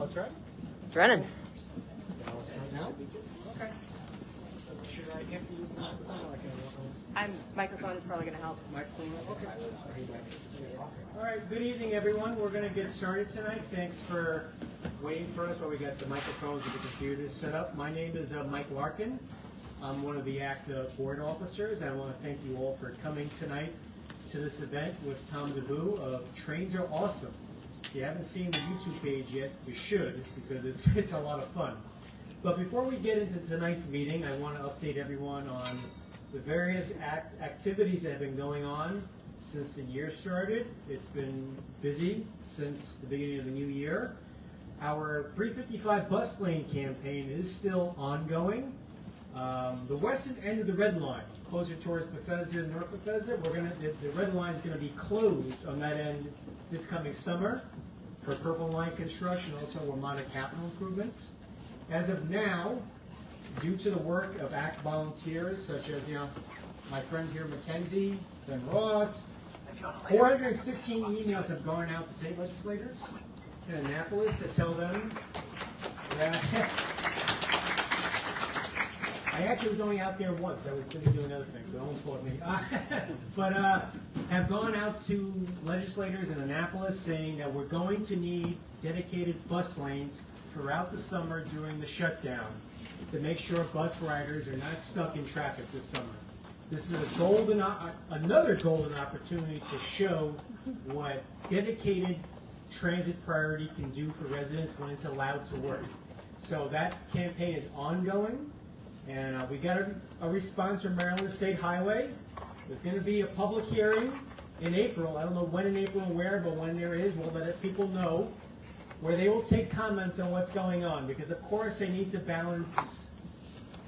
Oh, it's running? It's running. Now? Okay. Should I have to use the Microphone is probably going to help. microphone? Okay. All right, good evening, everyone. We're going to get started tonight. Thanks for waiting for us while we got the microphones and the computers set up. My name is Mike Larkin. I'm one of the ACT board officers. I want to thank you all for coming tonight to this event with Thom of Trains Are Awesome. If you haven't seen the YouTube page yet, you should, because it's a lot of fun. But before we get into tonight's meeting, I want to update everyone on the various activities that have been going on since the year started. It's been busy since the beginning of the new year. Our 355 bus lane campaign is still ongoing. The western end of the red line, closer towards Bethesda and North Bethesda, the red line is going to be closed on that end this coming summer for Purple Line construction, also Vermont capital improvements. As of now, due to the work of ACT volunteers, such as my friend here, Mackenzie, Ben Ross, 416 emails have gone out to state legislators in Annapolis to tell them that I actually was only out there once. I was busy doing other things, so don't quote me. But have gone out to legislators in Annapolis saying that we're going to need dedicated bus lanes throughout the summer during the shutdown to make sure bus riders are not stuck in traffic this summer. This is another golden opportunity to show what dedicated transit priority can do for residents when it's allowed to work. So that campaign is ongoing. And we got a response from Maryland State Highway. There's going to be a public hearing in April. I don't know when in April and where, but when there is, we'll let people know, where they will take comments on what's going on. Because, of course, they need to balance,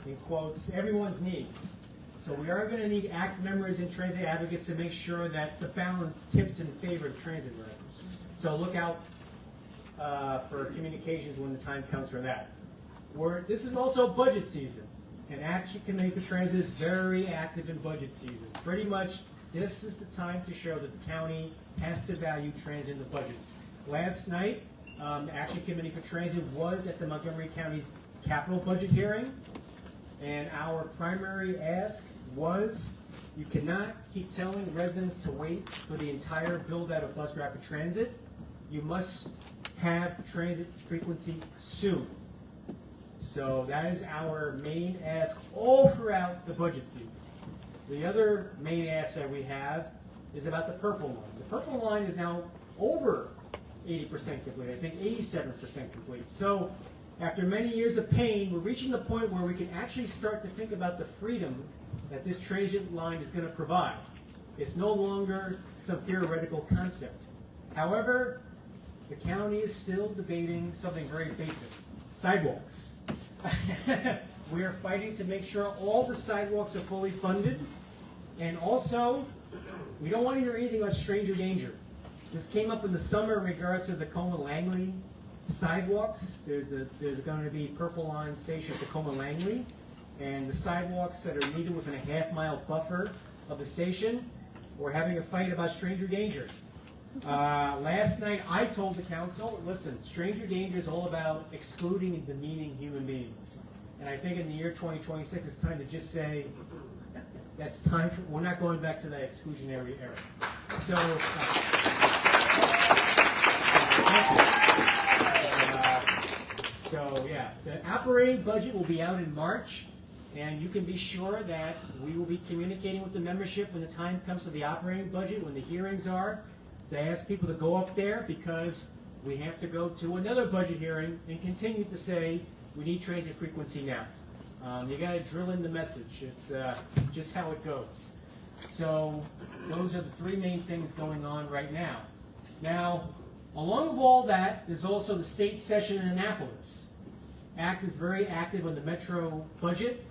in quotes, everyone's needs. So we are going to need ACT members and transit advocates to make sure that the balance tips in favor of transit riders. So look out for communications when the time comes for that. This is also budget season. And Action Committee for Transit is very active in budget season. Pretty much, this is the time to show that the county has to value transit in the budget. Last night, Action Committee for Transit was at the Montgomery County's capital budget hearing, and our primary ask was, you cannot keep telling residents to wait for the entire build-out of bus rapid transit. You must have transit frequency soon. So that is our main ask all throughout the budget season. The other main ask that we have is about the Purple Line. The Purple Line is now over 80% complete, I think 87% complete. So after many years of pain, we're reaching the point where we can actually start to think about the freedom that this transit line is going to provide. It's no longer some theoretical concept. However, the county is still debating something very basic: sidewalks. We are fighting to make sure all the sidewalks are fully funded, and also we don't want to hear anything about stranger danger. This came up in the summer in regards to the Tacoma-Langley sidewalks. There's going to be Purple Line station at Tacoma-Langley, and the sidewalks that are needed within a half-mile buffer of the station, we're having a fight about stranger danger. Last night I told the council, listen, stranger danger is all about excluding and demeaning human beings. And I think in the year 2026 it's time to just say, that's time for, we're not going back to that exclusionary era. So yeah, the operating budget will be out in March, and you can be sure that we will be communicating with the membership when the time comes to the operating budget, when the hearings are. They ask people to go up there because we have to go to another budget hearing and continue to say we need transit frequency now. You got to drill in the message. It's just how it goes. So those are the three main things going on right now. Now, along with all that, there's also the state session in Annapolis. ACT is very active on the metro budget.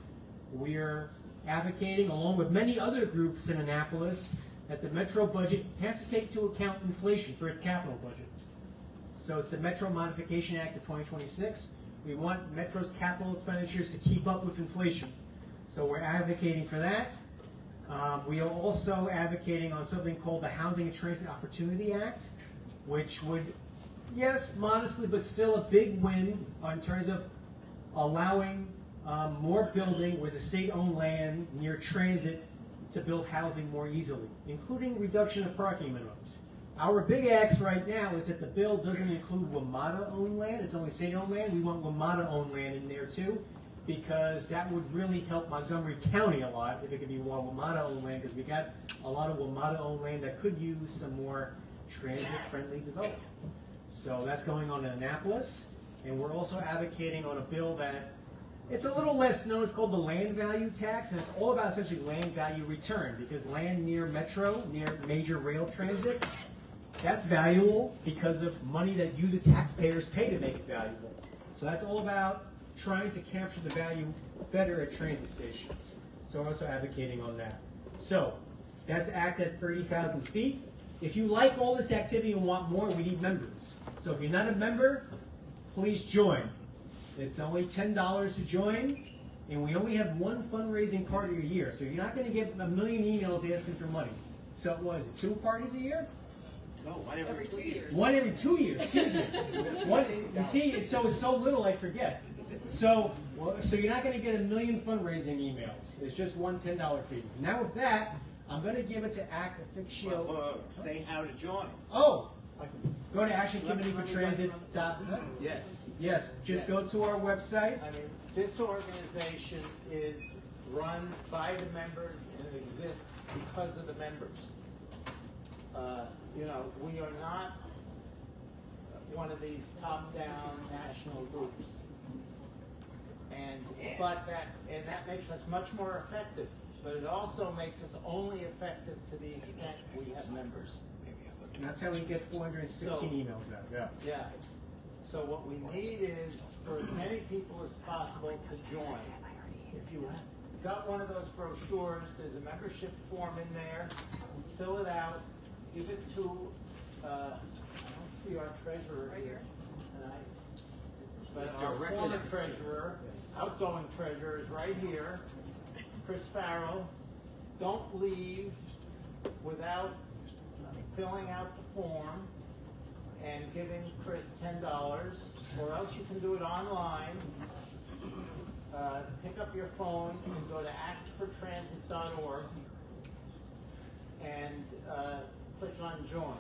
We're advocating, along with many other groups in Annapolis, that the metro budget has to take into account inflation for its capital budget. So it's the Metro Modification Act of 2026. We want Metro's capital expenditures to keep up with inflation. So we're advocating for that. We are also advocating on something called the Housing and Transit Opportunity Act, which would Yes, modestly, but still a big win in terms of allowing more building where the state-owned land near transit to build housing more easily, including reduction of parking minimums. Our big ask right now is that the bill doesn't include WMATA-owned land. It's only state-owned land. We want WMATA-owned land in there too, because that would really help Montgomery County a lot if it could be more WMATA-owned land, because we got a lot of WMATA-owned land that could use some more transit-friendly development. So that's going on in Annapolis, and we're also advocating on a bill that it's a little less known. It's called the land value tax, and it's all about essentially land value return, because land near metro, near major rail transit, that's valuable because of money that you, the taxpayers, pay to make it valuable. So that's all about trying to capture the value better at transit stations. So we're also advocating on that. So that's ACT at 30,000 feet. If you like all this activity and want more, we need members. So if you're not a member, please join. It's only $10 to join, and we only have one fundraising party a year. So you're not going to get a million emails asking for money. So what is it, 2 parties a year? No, one every 2 years. One every 2 years, excuse me. You see, it's so little I forget. So you're not going to get a million fundraising emails. It's just one $10 fee. Now with that, I'm going to give it to ACT Officio. Say how to join. Oh, go to actioncommitteefortransit.net. Yes. Yes, just go to our website. I mean, this organization is run by the members and it exists because of the members. You know, we are not one of these top-down national groups. But that makes us much more effective. But it also makes us only effective to the extent we have members. And that's how we get 416 emails out. Yeah. Yeah. So what we need is for as many people as possible to join. If you got one of those brochures, there's a membership form in there. Fill it out. Give it to, I don't see our treasurer here tonight, but our former treasurer, outgoing treasurer is right here, Chris Farrell. Don't leave without filling out the form and giving Chris $10, or else you can do it online. Pick up your phone and go to actfortransit.org and click on join.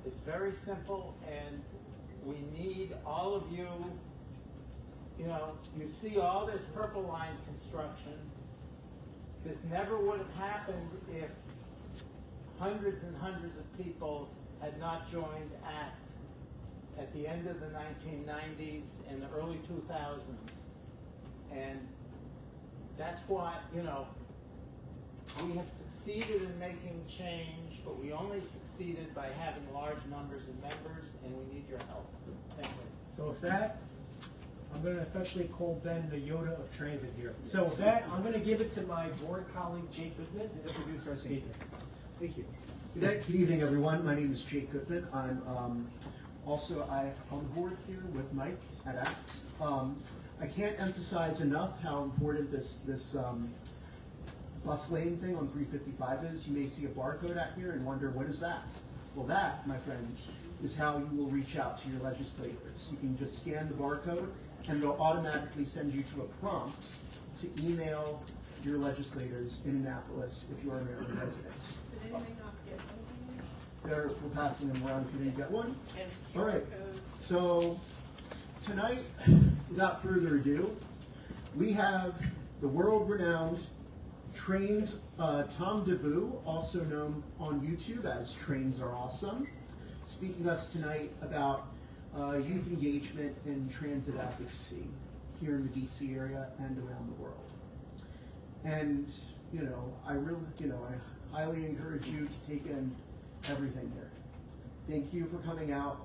It's very simple, and we need all of you. You know, you see all this Purple Line construction. This never would have happened if hundreds and hundreds of people had not joined ACT at the end of the 1990s and the early 2000s. And that's why, you know, we have succeeded in making change, but we only succeeded by having large numbers of members, and we need your help. Thanks. So with that, I'm going to officially call Ben the Yoda of transit here. So with that, I'm going to give it to my board colleague, Jake Goodman, to introduce our speaker. Thank you. Good evening, everyone. My name is Jake Goodman. I'm also on the board here with Mike at ACT. I can't emphasize enough how important this bus lane thing on 355 is. You may see a barcode out here and wonder, what is that? Well, that, my friends, is how you will reach out to your legislators. You can just scan the barcode, and it'll automatically send you to a prompt to email your legislators in Annapolis if you are a Maryland resident. Did anybody not get one? We're passing them around. Can you get one? All right. So tonight, without further ado, we have the world-renowned Trains Thom, also known on YouTube as Trains Are Awesome, speaking to us tonight about youth engagement in transit advocacy here in the DC area and around the world. And I highly encourage you to take in everything here. Thank you for coming out.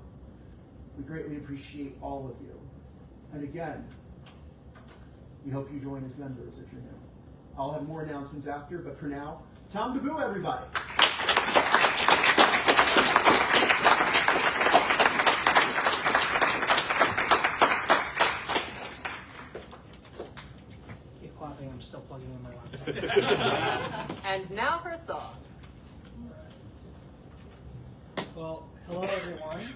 We greatly appreciate all of you. And again, we hope you join as members if you're new. I'll have more announcements after, but for now, Thom, everybody. Keep clapping, I'm still plugging in my laptop. And now her song. Well, hello everyone.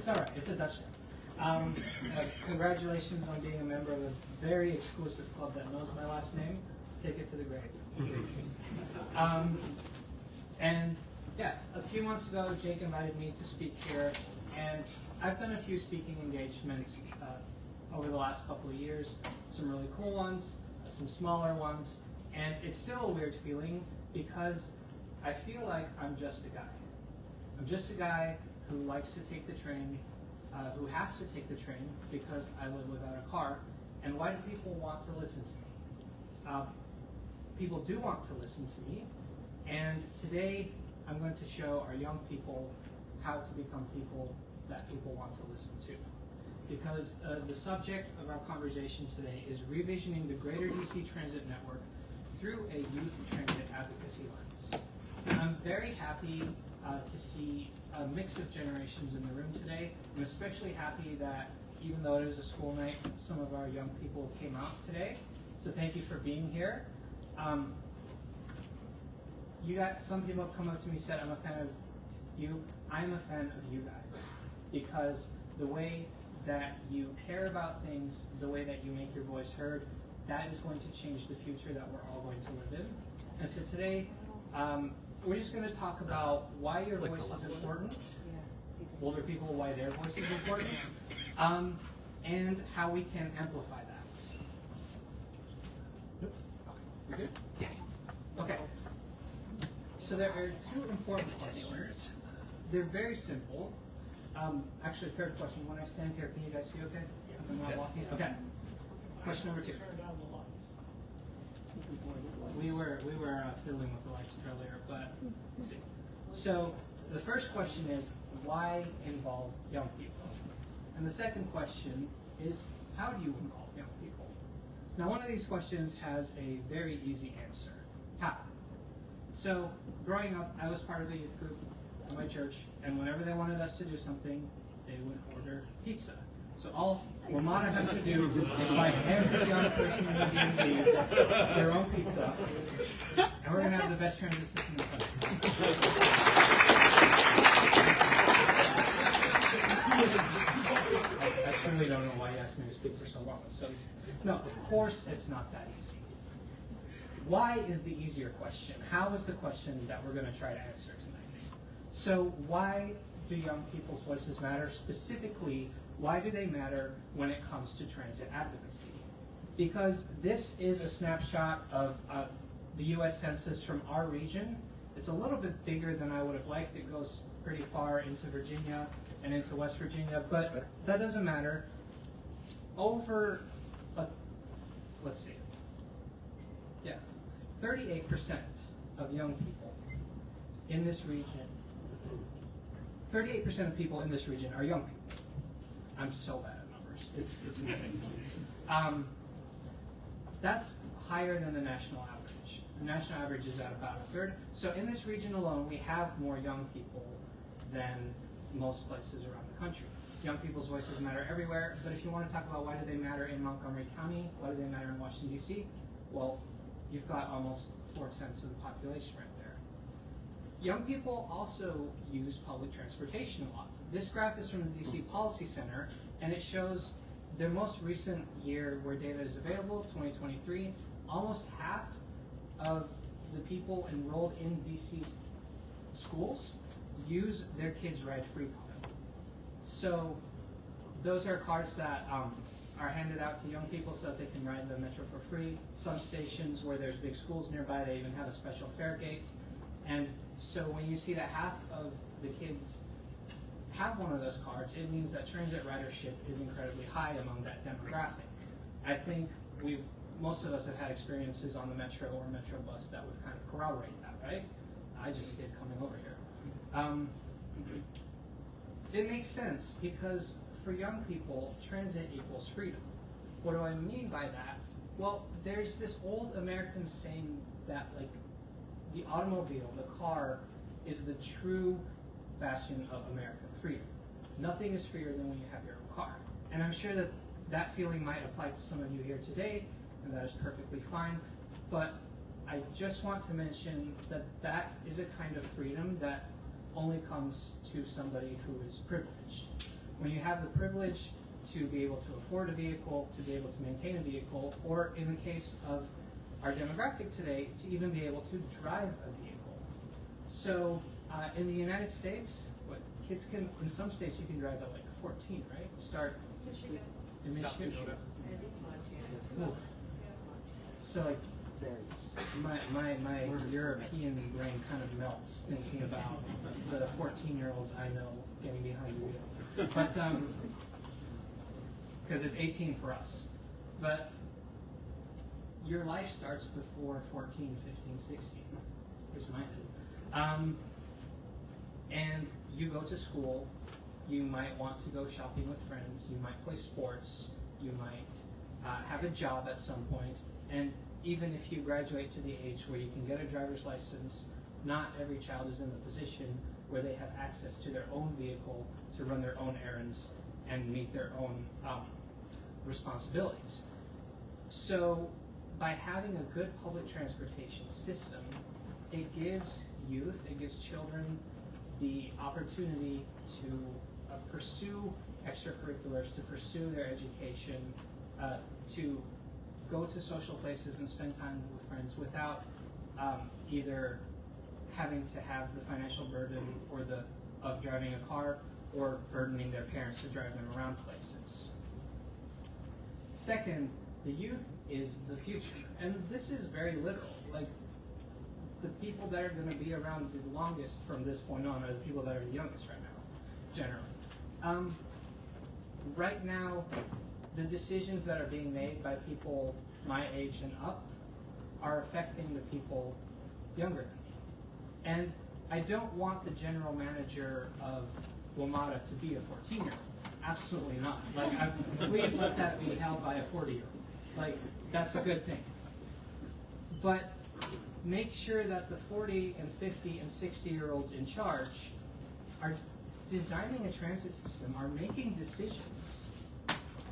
It's all right. It's a Dutch name. Congratulations on being a member of a very exclusive club that knows my last name. Take it to the grave. And yeah, a few months ago, Jake invited me to speak here, and I've done a few speaking engagements over the last couple of years. Some really cool ones, some smaller ones, and it's still a weird feeling because I feel like I'm just a guy. I'm just a guy who likes to take the train, who has to take the train because I live without a car. And why do people want to listen to me? People do want to listen to me, and today I'm going to show our young people how to become people that people want to listen to. Because the subject of our conversation today is revisioning the greater DC transit network through a youth transit advocacy lens. And I'm very happy to see a mix of generations in the room today. I'm especially happy that even though it is a school night, some of our young people came out today. So thank you for being here. Some people have come up to me and said, I'm a fan of you. I'm a fan of you guys because the way that you care about things, the way that you make your voice heard, that is going to change the future that we're all going to live in. And so today, we're just going to talk about why your voice is important, older people, why their voice is important, and how we can amplify that. You're good? Yeah. Okay. So there are two important questions. They're very simple. Actually, third question. When I stand here, can you guys see okay? I'm not walking. Okay. Question number 2. We were fiddling with the lights earlier, but we'll see. So the first question is, why involve young people? And the second question is, how do you involve young people? Now, one of these questions has a very easy answer. How? So growing up, I was part of a youth group at my church, and whenever they wanted us to do something, they would order pizza. So all Ramona has to do is buy every young person in the DMV their own pizza, and we're going to have the best transit system in the country. I truly don't know why you asked me to speak for so long. So no, of course it's not that easy. Why is the easier question? How is the question that we're going to try to answer tonight? So why do young people's voices matter? Specifically, why do they matter when it comes to transit advocacy? Because this is a snapshot of the U.S. Census from our region. It's a little bit bigger than I would have liked. It goes pretty far into Virginia and into West Virginia, but that doesn't matter. Let's see. Yeah, 38% of young people in this region, 38% of people in this region are young people. I'm so bad at numbers. It's insane. That's higher than the national average. The national average is at about a third. So in this region alone, we have more young people than most places around the country. Young people's voices matter everywhere, but if you want to talk about why do they matter in Montgomery County, why do they matter in Washington, D.C., well, you've got almost 4/10 of the population right there. Young people also use public transportation a lot. This graph is from the DC Policy Center, and it shows their most recent year where data is available, 2023, almost half of the people enrolled in DC schools use their kids' ride-free card. So those are cards that are handed out to young people so that they can ride the metro for free. Some stations where there's big schools nearby, they even have a special fare gate. And so when you see that half of the kids have one of those cards, it means that transit ridership is incredibly high among that demographic. I think most of us have had experiences on the metro or metro bus that would kind of corroborate that, right? I just did coming over here. It makes sense because for young people, transit equals freedom. What do I mean by that? Well, there's this old American saying that like the automobile, the car, is the true bastion of American freedom. Nothing is freer than when you have your own car. And I'm sure that that feeling might apply to some of you here today, and that is perfectly fine. But I just want to mention that that is a kind of freedom that only comes to somebody who is privileged. when you have the privilege to be able to afford a vehicle, to be able to maintain a vehicle, or in the case of our demographic today, to even be able to drive a vehicle. So in the United States, what kids can, in some states you can drive at like 14, right? Start Michigan. in South Michigan. Dakota. And it's Montana. Cool. So like my European brain kind of melts thinking about the 14-year-olds I know getting behind the wheel. But because it's 18 for us. But your life starts before 14, 15, 16. Here's mine did. And you go to school, you might want to go shopping with friends, you might play sports, you might have a job at some point, and even if you graduate to the age where you can get a driver's license, not every child is in the position where they have access to their own vehicle to run their own errands and meet their own responsibilities. So by having a good public transportation system, it gives youth, it gives children the opportunity to pursue extracurriculars, to pursue their education, to go to social places and spend time with friends without either having to have the financial burden or of driving a car or burdening their parents to drive them around places. Second, the youth is the future. And this is very literal. Like, the people that are going to be around the longest from this point on are the people that are the youngest right now, generally. Right now, the decisions that are being made by people my age and up are affecting the people younger than me. And I don't want the general manager of WMATA to be a 14-year-old. Absolutely not. Like, please let that be held by a 40-year-old. Like, that's a good thing. But make sure that the 40 and 50 and 60-year-olds in charge are designing a transit system, are making decisions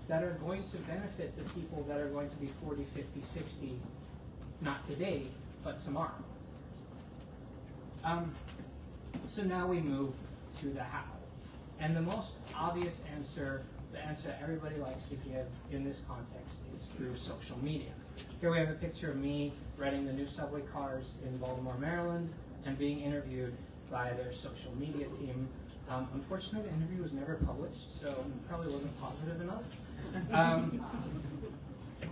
that are going to benefit the people that are going to be 40, 50, 60, not today, but tomorrow. So now we move to the how. And the most obvious answer, the answer that everybody likes to give in this context, is through social media. Here we have a picture of me riding the new subway cars in Baltimore, Maryland, and being interviewed by their social media team. Unfortunately, the interview was never published, so it probably wasn't positive enough.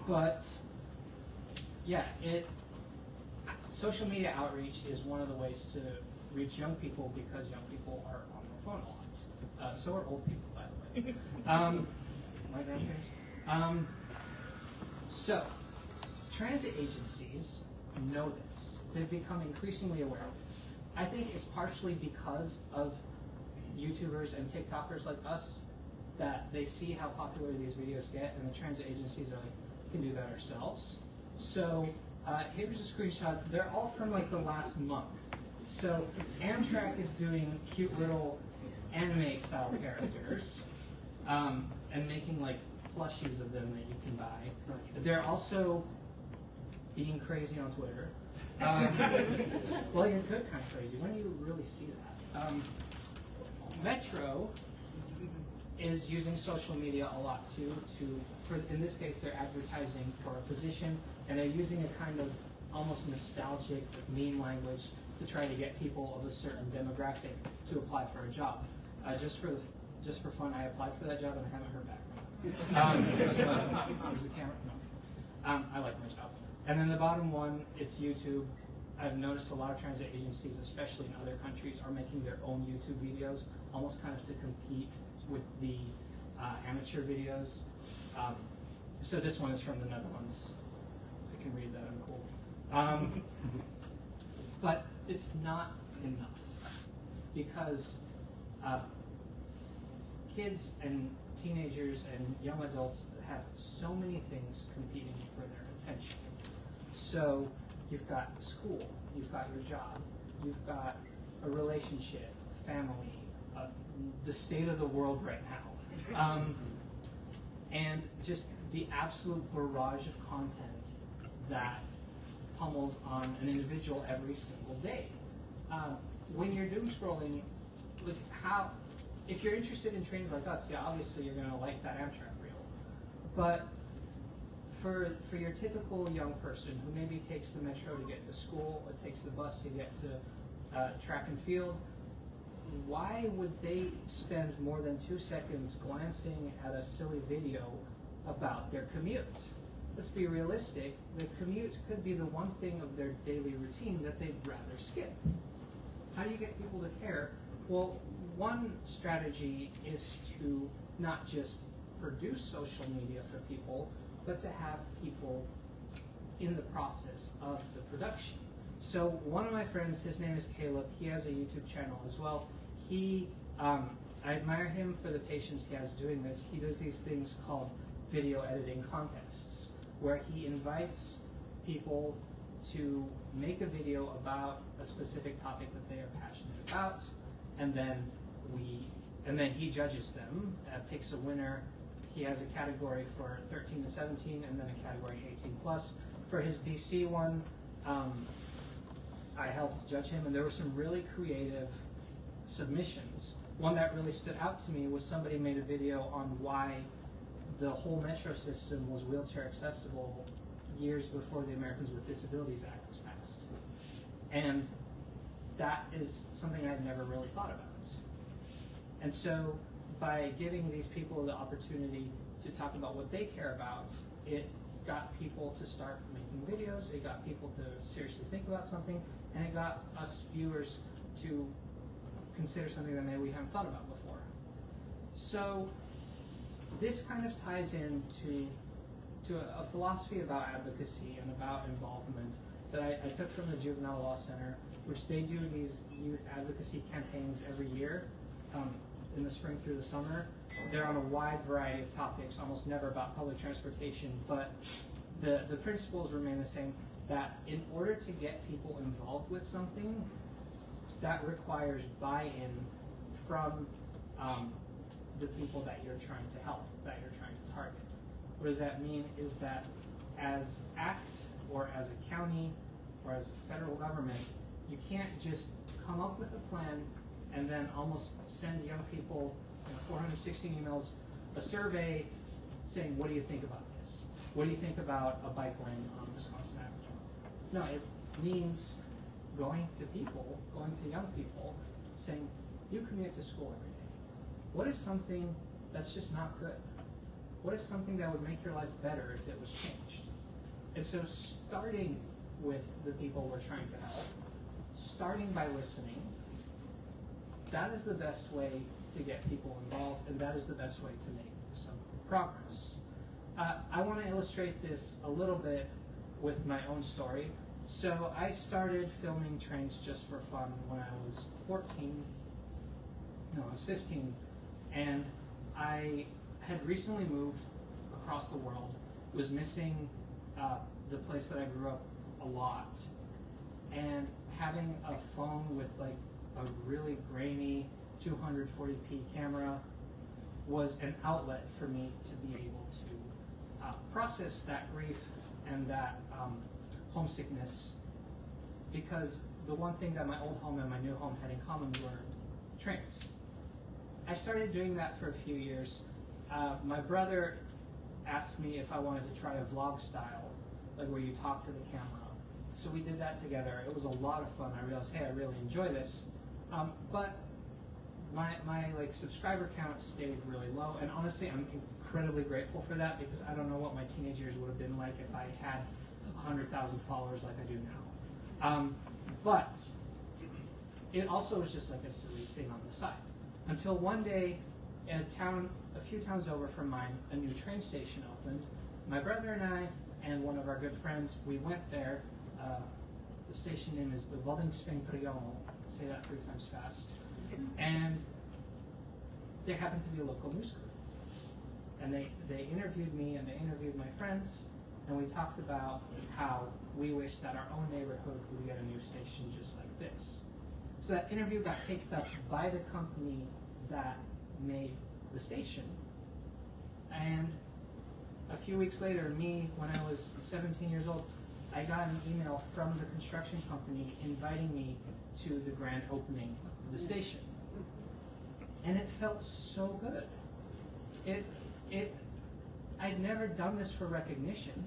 But yeah, social media outreach is one of the ways to reach young people because young people are on their phone a lot. So are old people, by the way. My grandparents. So, transit agencies know this. They've become increasingly aware of it. I think it's partially because of YouTubers and TikTokers like us that they see how popular these videos get, and the transit agencies are like, we can do that ourselves. So here's a screenshot. They're all from like the last month. So Amtrak is doing cute little anime-style characters and making like plushies of them that you can buy. They're also being crazy on Twitter. Well, you're good kind of crazy. When do you really see that? Metro is using social media a lot too. In this case, they're advertising for a position, and they're using a kind of almost nostalgic meme language to try to get people of a certain demographic to apply for a job. Just for fun, I applied for that job and I haven't heard back from them. Where's the camera? No. I like my job. And then the bottom one, it's YouTube. I've noticed a lot of transit agencies, especially in other countries, are making their own YouTube videos, almost kind of to compete with the amateur videos. So this one is from the Netherlands. I can read that, I'm cool. But it's not enough because kids and teenagers and young adults have so many things competing for their attention. So you've got school, you've got your job, you've got a relationship, family, the state of the world right now, and just the absolute barrage of content that pummels on an individual every single day. When you're doom scrolling, look how if you're interested in trains like us, yeah, obviously you're gonna like that Amtrak reel. But for your typical young person who maybe takes the metro to get to school or takes the bus to get to track and field, why would they spend more than 2 seconds glancing at a silly video about their commute? Let's be realistic. The commute could be the one thing of their daily routine that they'd rather skip. How do you get people to care? Well, one strategy is to not just produce social media for people, but to have people in the process of the production. So one of my friends, his name is Caleb, he has a YouTube channel as well. I admire him for the patience he has doing this. He does these things called video editing contests, where he invites people to make a video about a specific topic that they are passionate about, and then he judges them, picks a winner. He has a category for 13 to 17, and then a category 18 plus. For his DC one, I helped judge him, and there were some really creative submissions. One that really stood out to me was somebody made a video on why the whole metro system was wheelchair accessible years before the Americans with Disabilities Act was passed. And that is something I've never really thought about. And so by giving these people the opportunity to talk about what they care about, it got people to start making videos, it got people to seriously think about something, and it got us viewers to consider something that maybe we haven't thought about before. So this kind of ties into a philosophy about advocacy and about involvement that I took from the Juvenile Law Center, which they do these youth advocacy campaigns every year. In the spring through the summer. They're on a wide variety of topics, almost never about public transportation, but the principles remain the same, that in order to get people involved with something, that requires buy-in from the people that you're trying to help, that you're trying to target. What does that mean is that as ACT, or as a county, or as a federal government, you can't just come up with a plan and then almost send young people 416 emails, a survey saying, what do you think about this? What do you think about a bike lane on Wisconsin Avenue? No, it means going to people, going to young people, saying, you commute to school every day. What is something that's just not good? What is something that would make your life better if it was changed? And so starting with the people we're trying to help, starting by listening, that is the best way to get people involved, and that is the best way to make some progress. I want to illustrate this a little bit with my own story. So I started filming trains just for fun when I was 15, and I had recently moved across the world, was missing the place that I grew up a lot, and having a phone with like a really grainy 240p camera was an outlet for me to be able to process that grief and that homesickness, because the one thing that my old home and my new home had in common were trains. I started doing that for a few years. My brother asked me if I wanted to try a vlog style, like where you talk to the camera. So we did that together. It was a lot of fun. I realized, hey, I really enjoy this. But my like subscriber count stayed really low, and honestly, I'm incredibly grateful for that, because I don't know what my teenage years would have been like if I had 100,000 followers like I do now. But it also was just like a silly thing on the side, until one day, in a town a few towns over from mine, a new train station opened. My brother and I and one of our good friends, we went there. The station name is the Valdingsvingtriangle. Say that 3 times fast. And there happened to be a local news crew. And they interviewed me and they interviewed my friends, and we talked about how we wish that our own neighborhood would get a news station just like this. So that interview got picked up by the company that made the station. And a few weeks later, when I was 17 years old, I got an email from the construction company inviting me to the grand opening of the station. and it felt so good. I'd never done this for recognition.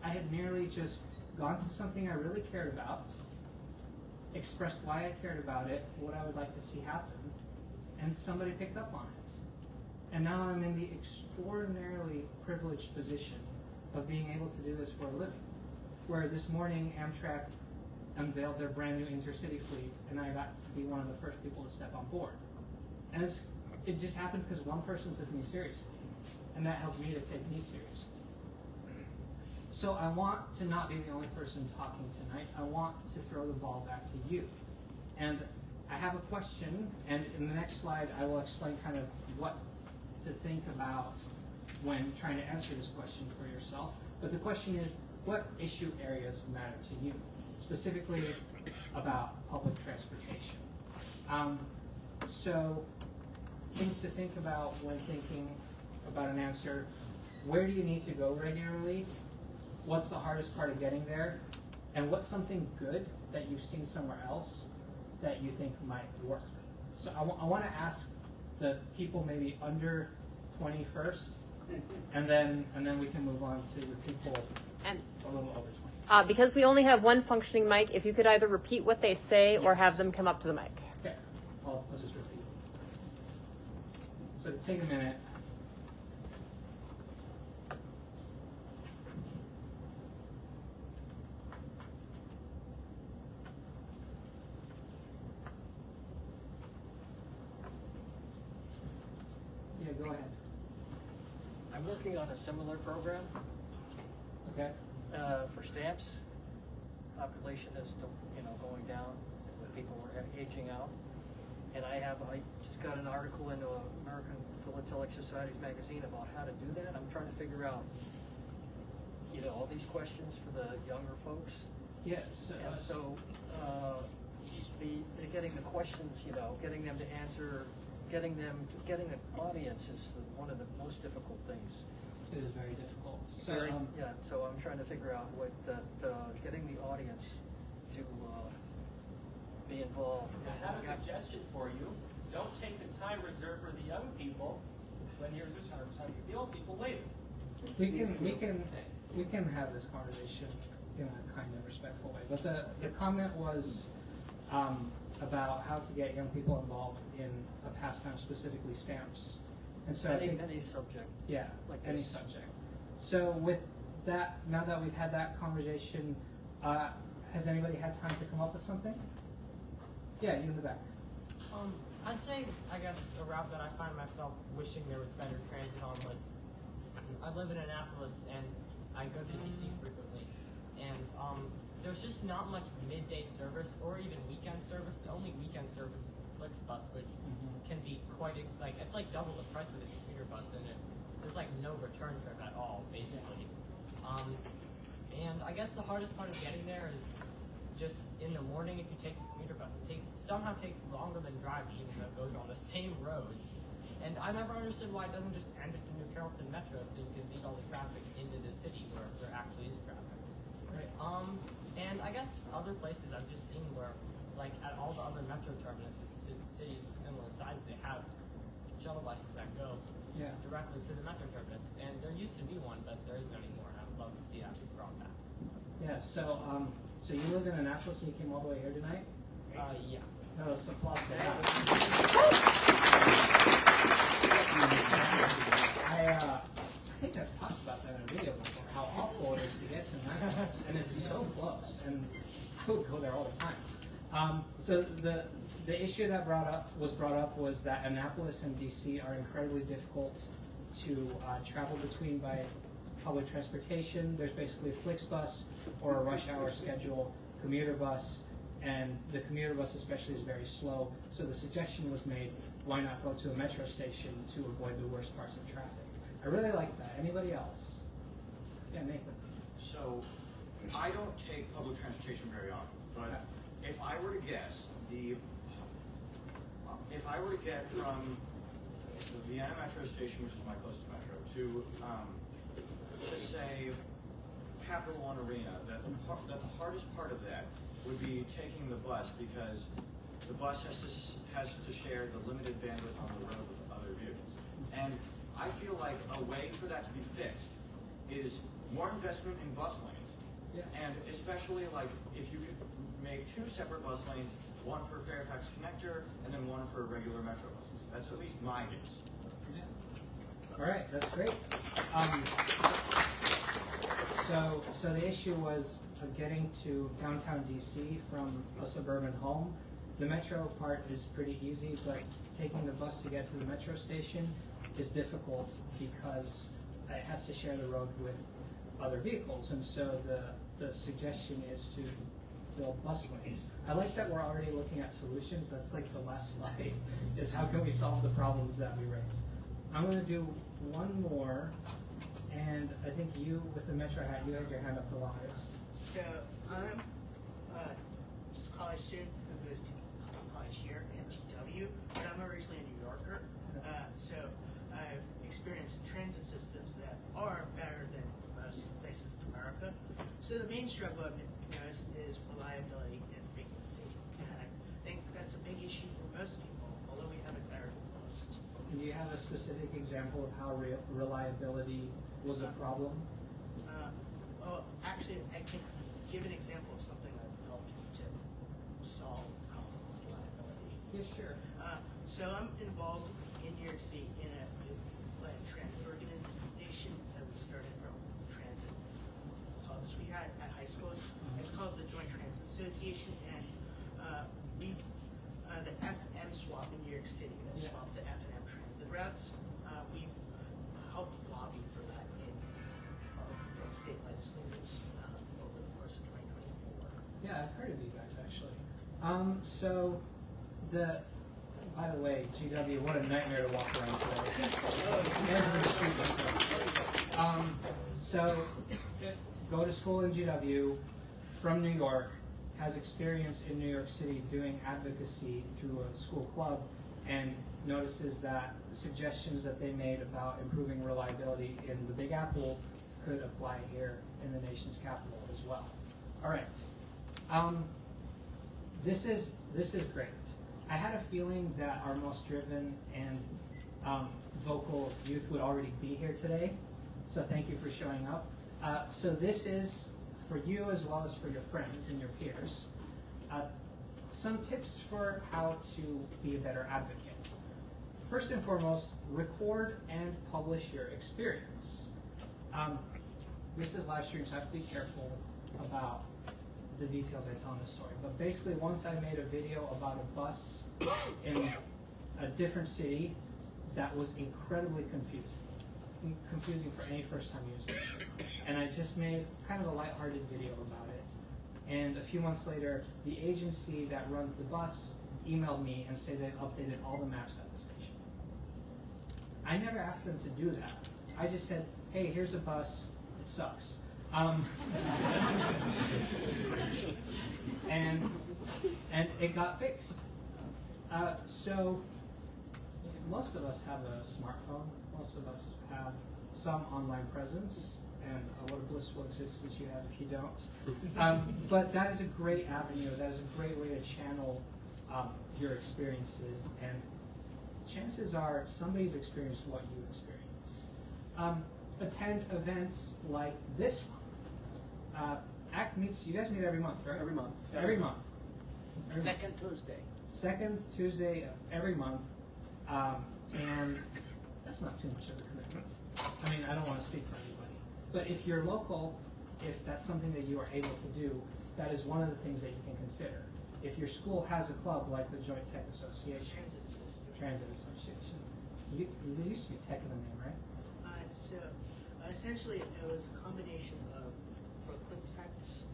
I had merely just gone to something I really cared about, expressed why I cared about it, what I would like to see happen, and somebody picked up on it. And now I'm in the extraordinarily privileged position of being able to do this for a living. Where this morning Amtrak unveiled their brand new intercity fleet, and I got to be one of the first people to step on board. And it just happened because one person took me seriously, and that helped me to take me seriously. So I want to not be the only person talking tonight. I want to throw the ball back to you. And I have a question, and in the next slide I will explain kind of what to think about when trying to answer this question for yourself. But the question is, what issue areas matter to you? Specifically about public transportation. So things to think about when thinking about an answer: where do you need to go regularly? What's the hardest part of getting there? And what's something good that you've seen somewhere else that you think might work? So I want to ask the people maybe under 20 first, and then we can move on to the people a little over 20. Because we only have one functioning mic, if you could either repeat what they say or have them come up to the mic. Okay, I'll just repeat. So take a minute. Yeah, go ahead. I'm working on a similar program Okay. for stamps. Population is, going down. People are aging out, and I just got an article into American Philatelic Society's magazine about how to do that. I'm trying to figure out, all these questions for the younger folks. Yes. And so, getting the questions, getting them to answer, getting an audience is one of the most difficult things. It is very difficult. So, So I'm trying to figure out what getting the audience to be involved. I have a suggestion for you. Don't take the time reserved for the young people when you're reserved for the old people later. we can have this conversation in a kind of respectful way. But the comment was about how to get young people involved in a pastime, specifically stamps. And so I think, any subject. yeah, like any this. subject. So with that, now that we've had that conversation, has anybody had time to come up with something? Yeah, you in the back. I'd say, I guess, a route that I find myself wishing there was better transit on was, I live in Annapolis and I go to DC frequently, and there's just not much midday service or even weekend service. The only weekend service is the Flixbus, which can be quite, it's like double the price of the commuter bus, and there's like no return trip at all, basically. And I guess the hardest part of getting there is just in the morning. If you take the commuter bus, it somehow takes longer than driving, even though it goes on the same roads. And I never understood why it doesn't just end at the New Carrollton Metro, so you can lead all the traffic into the city where there actually is traffic. Right. And I guess other places I've just seen where, like at all the other metro terminuses to cities of similar size, they have shuttle buses that go directly to the metro terminus. And there used to be one, but there isn't anymore. And I would love to see that brought back. Yeah. So you live in Annapolis and you came all the way here tonight? Yeah. No, let's applause for that. I think I've talked about that in a video before, how awful it is to get to Annapolis, and it's so close, and I would go there all the time. So the issue that was brought up was that Annapolis and DC are incredibly difficult to travel between by public transportation. There's basically a Flixbus or a rush hour schedule commuter bus, and the commuter bus especially is very slow. So the suggestion was made, why not go to a metro station to avoid the worst parts of traffic? I really like that. Anybody else? Yeah, Nathan. So, I don't take public transportation very often, but if I were to guess, if I were to get from the Vienna metro station, which is my closest metro, to say Capital One Arena, that the hardest part of that would be taking the bus, because the bus has to share the limited bandwidth on the road with other vehicles. And I feel like a way for that to be fixed is more investment in bus lanes. Yeah. And especially like if you could make 2 separate bus lanes, one for Fairfax Connector and then one for regular Metro buses. That's at least my guess. All right, that's great. So the issue was getting to downtown DC from a suburban home. The metro part is pretty easy, but taking the bus to get to the metro station is difficult because it has to share the road with other vehicles. And so the suggestion is to build bus lanes. I like that we're already looking at solutions. That's like the last slide, is how can we solve the problems that we raise. I'm going to do one more, and I think you, with the Metro hat, you had your hand up the longest. So I'm a college student who goes to college here in GW, but I'm originally a New Yorker. So I've experienced transit systems that are better than most places in America. So the main struggle I've noticed is reliability and frequency. And I think that's a big issue for most people, although we have it better than most. Do you have a specific example of how reliability was a problem? Actually, I can give an example of something I've helped to solve the problem with reliability. Yeah, sure. So I'm involved in New York City in a transit organization that we started from transit clubs we had at high schools. It's called the Joint Transit Association, and the F&M swap in New York City, that swapped the F&M transit routes. We helped lobby for that from state legislators over the course of 2024. Yeah, I've heard of you guys actually. By the way, GW, what a nightmare to walk around today. So, go to school in GW, from New York, has experience in New York City doing advocacy through a school club, and notices that suggestions that they made about improving reliability in the Big Apple could apply here in the nation's capital as well. All right. This is great. I had a feeling that our most driven and vocal youth would already be here today, so thank you for showing up. So this is for you as well as for your friends and your peers. Some tips for how to be a better advocate. First and foremost, record and publish your experience. This is live stream, so I have to be careful about the details I tell in the story. But basically, once I made a video about a bus in a different city that was incredibly confusing for any first-time user. And I just made kind of a lighthearted video about it. And a few months later, the agency that runs the bus emailed me and said they've updated all the maps at the station. I never asked them to do that. I just said, hey, here's a bus, it sucks. And it got fixed. So most of us have a smartphone. Most of us have some online presence, and what a blissful existence you have if you don't. But that is a great avenue. That is a great way to channel your experiences, and chances are somebody's experienced what you experience. Attend events like this one. ACT meets, you guys meet every month, right? Every month. Every month. Second Tuesday. Second Tuesday of every month. And that's not too much of a commitment. I mean, I don't want to speak for anybody. But if you're local, if that's something that you are able to do, that is one of the things that you can consider. If your school has a club like the Joint Tech Association, Transit Association, there used to be tech in the name, right? So essentially, it was a combination of Brooklyn Tech's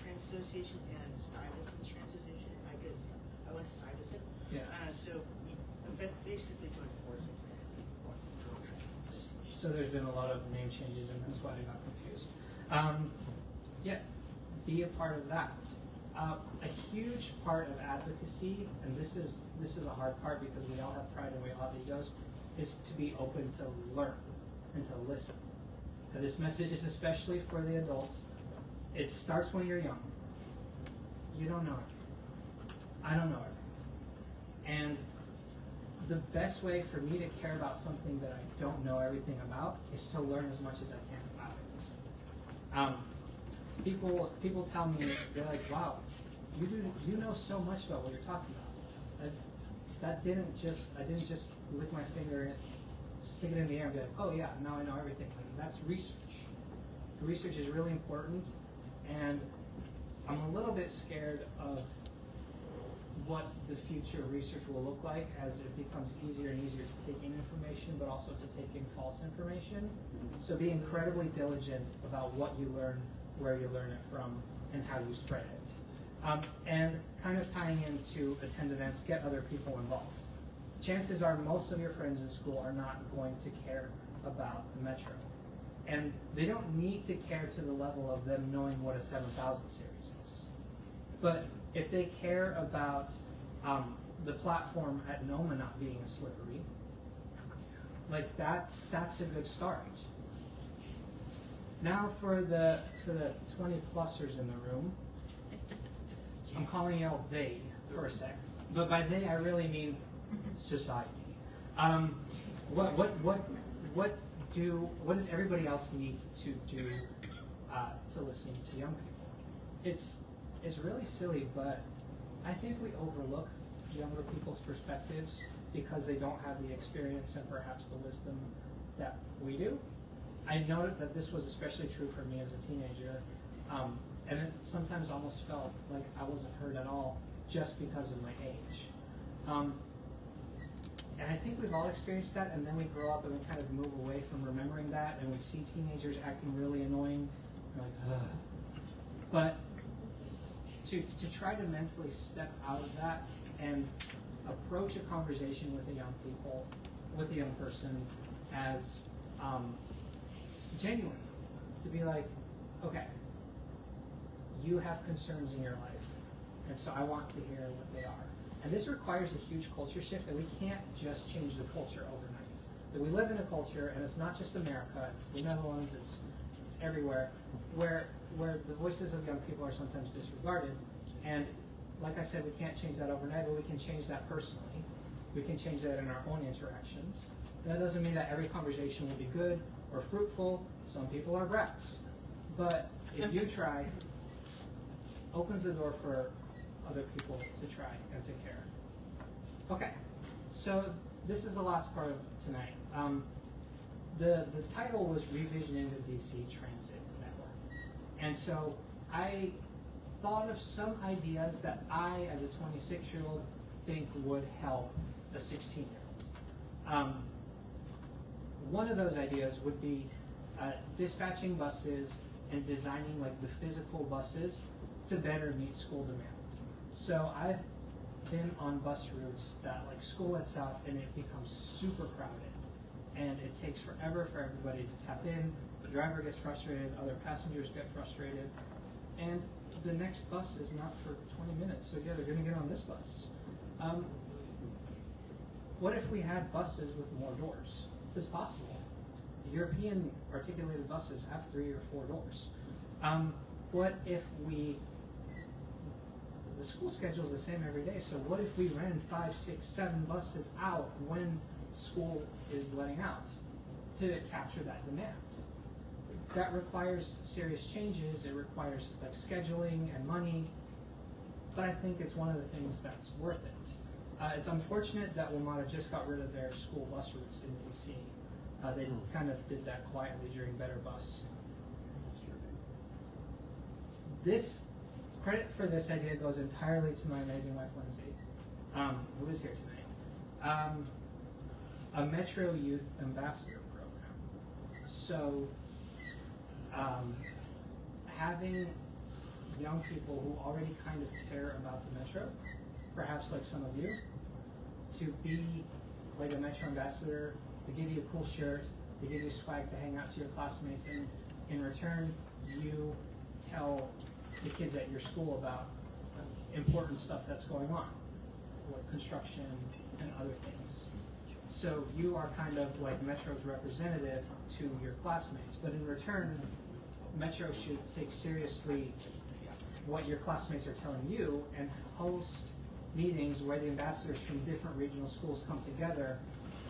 Transit Association and Stuyvesant's Transit Association. I guess I went to Stuyvesant. Yeah. So we basically joined forces and formed the Joint Transit Association. So there's been a lot of name changes, and that's why I got confused. Yeah, be a part of that. A huge part of advocacy, and this is a hard part because we all have pride and we all have egos, is to be open to learn and to listen. And this message is especially for the adults. It starts when you're young. You don't know it. I don't know everything. And the best way for me to care about something that I don't know everything about is to learn as much as I can about it. People tell me, they're like, wow, you know so much about what you're talking about. I didn't just lick my finger and stick it in the air and be like, oh yeah, now I know everything. And that's research. Research is really important, and I'm a little bit scared of what the future research will look like as it becomes easier and easier to take in information, but also to take in false information. So be incredibly diligent about what you learn, where you learn it from, and how you spread it. And kind of tying into attend events, get other people involved. Chances are most of your friends in school are not going to care about the Metro. And they don't need to care to the level of them knowing what a 7000 series is. But if they care about the platform at NOMA not being slippery, like that's a good start. Now for the 20 plusers in the room, I'm calling out they for a sec, but by they I really mean society. What does everybody else need to do to listen to young people? It's really silly, but I think we overlook younger people's perspectives because they don't have the experience and perhaps the wisdom that we do. I noted that this was especially true for me as a teenager, and it sometimes almost felt like I wasn't heard at all just because of my age. And I think we've all experienced that, and then we grow up and we kind of move away from remembering that, and we see teenagers acting really annoying. We're like, ugh. But to try to mentally step out of that and approach a conversation with a young person as genuine, to be like, okay, you have concerns in your life, and so I want to hear what they are. And this requires a huge culture shift, and we can't just change the culture overnight. That we live in a culture, and it's not just America, it's the Netherlands, it's everywhere, where the voices of young people are sometimes disregarded. And like I said, we can't change that overnight, but we can change that personally. We can change that in our own interactions. And that doesn't mean that every conversation will be good or fruitful. Some people are brats. But if you try, opens the door for other people to try and to care. Okay, so this is the last part of tonight. The title was Revisioning the DC Transit Network. And so I thought of some ideas that I, as a 26-year-old, think would help a 16-year-old. One of those ideas would be dispatching buses and designing like the physical buses to better meet school demand. So I've been on bus routes that like school lets out and it becomes super crowded, and it takes forever for everybody to tap in. The driver gets frustrated, other passengers get frustrated, and the next bus is not for 20 minutes, so yeah, they're going to get on this bus. What if we had buses with more doors? It's possible. European articulated buses have 3 or 4 doors. What if the school schedule is the same every day, so what if we ran 5, 6, 7 buses out when school is letting out to capture that demand? That requires serious changes. It requires like scheduling and money, but I think it's one of the things that's worth it. It's unfortunate that WMATA just got rid of their school bus routes in DC. They kind of did that quietly during Better Bus. This credit for this idea goes entirely to my amazing wife, Lindsay, who is here tonight. A Metro Youth Ambassador program. So, having young people who already kind of care about the Metro, perhaps like some of you, to be like a Metro Ambassador, they give you a cool shirt, they give you swag to hang out to your classmates, and in return, you tell the kids at your school about important stuff that's going on, like construction and other things. So you are kind of like Metro's representative to your classmates, but in return, Metro should take seriously what your classmates are telling you and host meetings where the ambassadors from different regional schools come together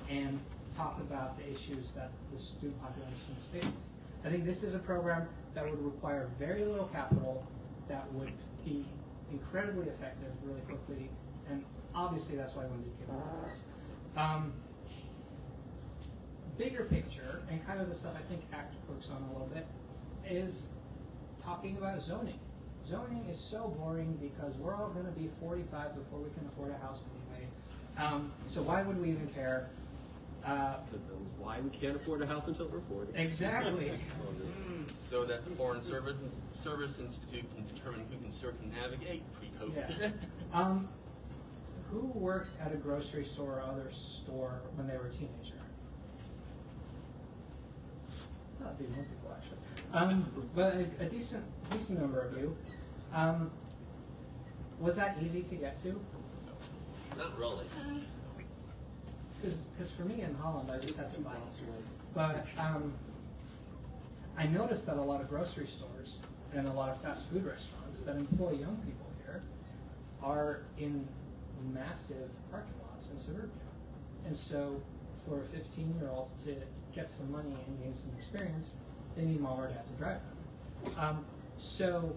and talk about the issues that the student population is facing. I think this is a program that would require very little capital, that would be incredibly effective really quickly, and obviously that's why Lindsay came up with this. Bigger picture, and kind of the stuff I think ACT works on a little bit, is talking about zoning. Zoning is so boring because we're all going to be 45 before we can afford a house anyway. So why would we even care? Because why we can't afford a house until we're 40. Exactly. So that the Foreign Service Institute can determine who can circumnavigate pre-COVID. Yeah. Who worked at a grocery store or other store when they were a teenager? Not the young people, actually. But a decent number of you. Was that easy to get to? Not really. Because for me in Holland, I just had to buy it. But I noticed that a lot of grocery stores and a lot of fast food restaurants that employ young people here are in massive parking lots in suburbia. And so for a 15-year-old to get some money and gain some experience, they need mom or dad to drive them. So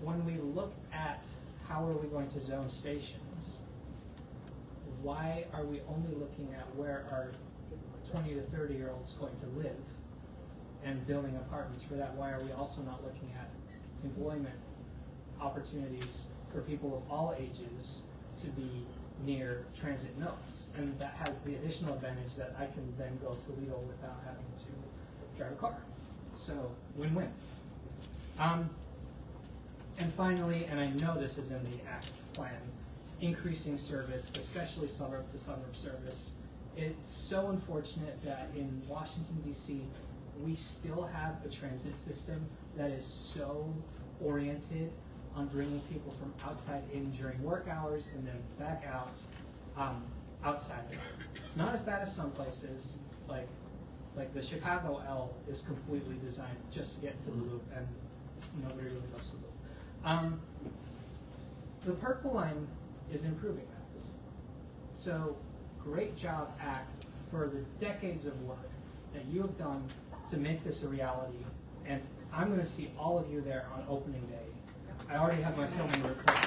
when we look at how are we going to zone stations, why are we only looking at where are 20 to 30-year-olds going to live and building apartments for that? Why are we also not looking at employment opportunities for people of all ages to be near transit nodes? And that has the additional advantage that I can then go to Lidl without having to drive a car. So win-win. And finally, and I know this is in the ACT plan, increasing service, especially suburb-to-suburb service. It's so unfortunate that in Washington, D.C., we still have a transit system that is so oriented on bringing people from outside in during work hours and then back out outside. It's not as bad as some places, like the Chicago L is completely designed just to get to the loop, and nobody really goes to the loop. The Purple Line is improving that. So great job, ACT, for the decades of work that you have done to make this a reality. And I'm going to see all of you there on opening day. I already have my filming recorded.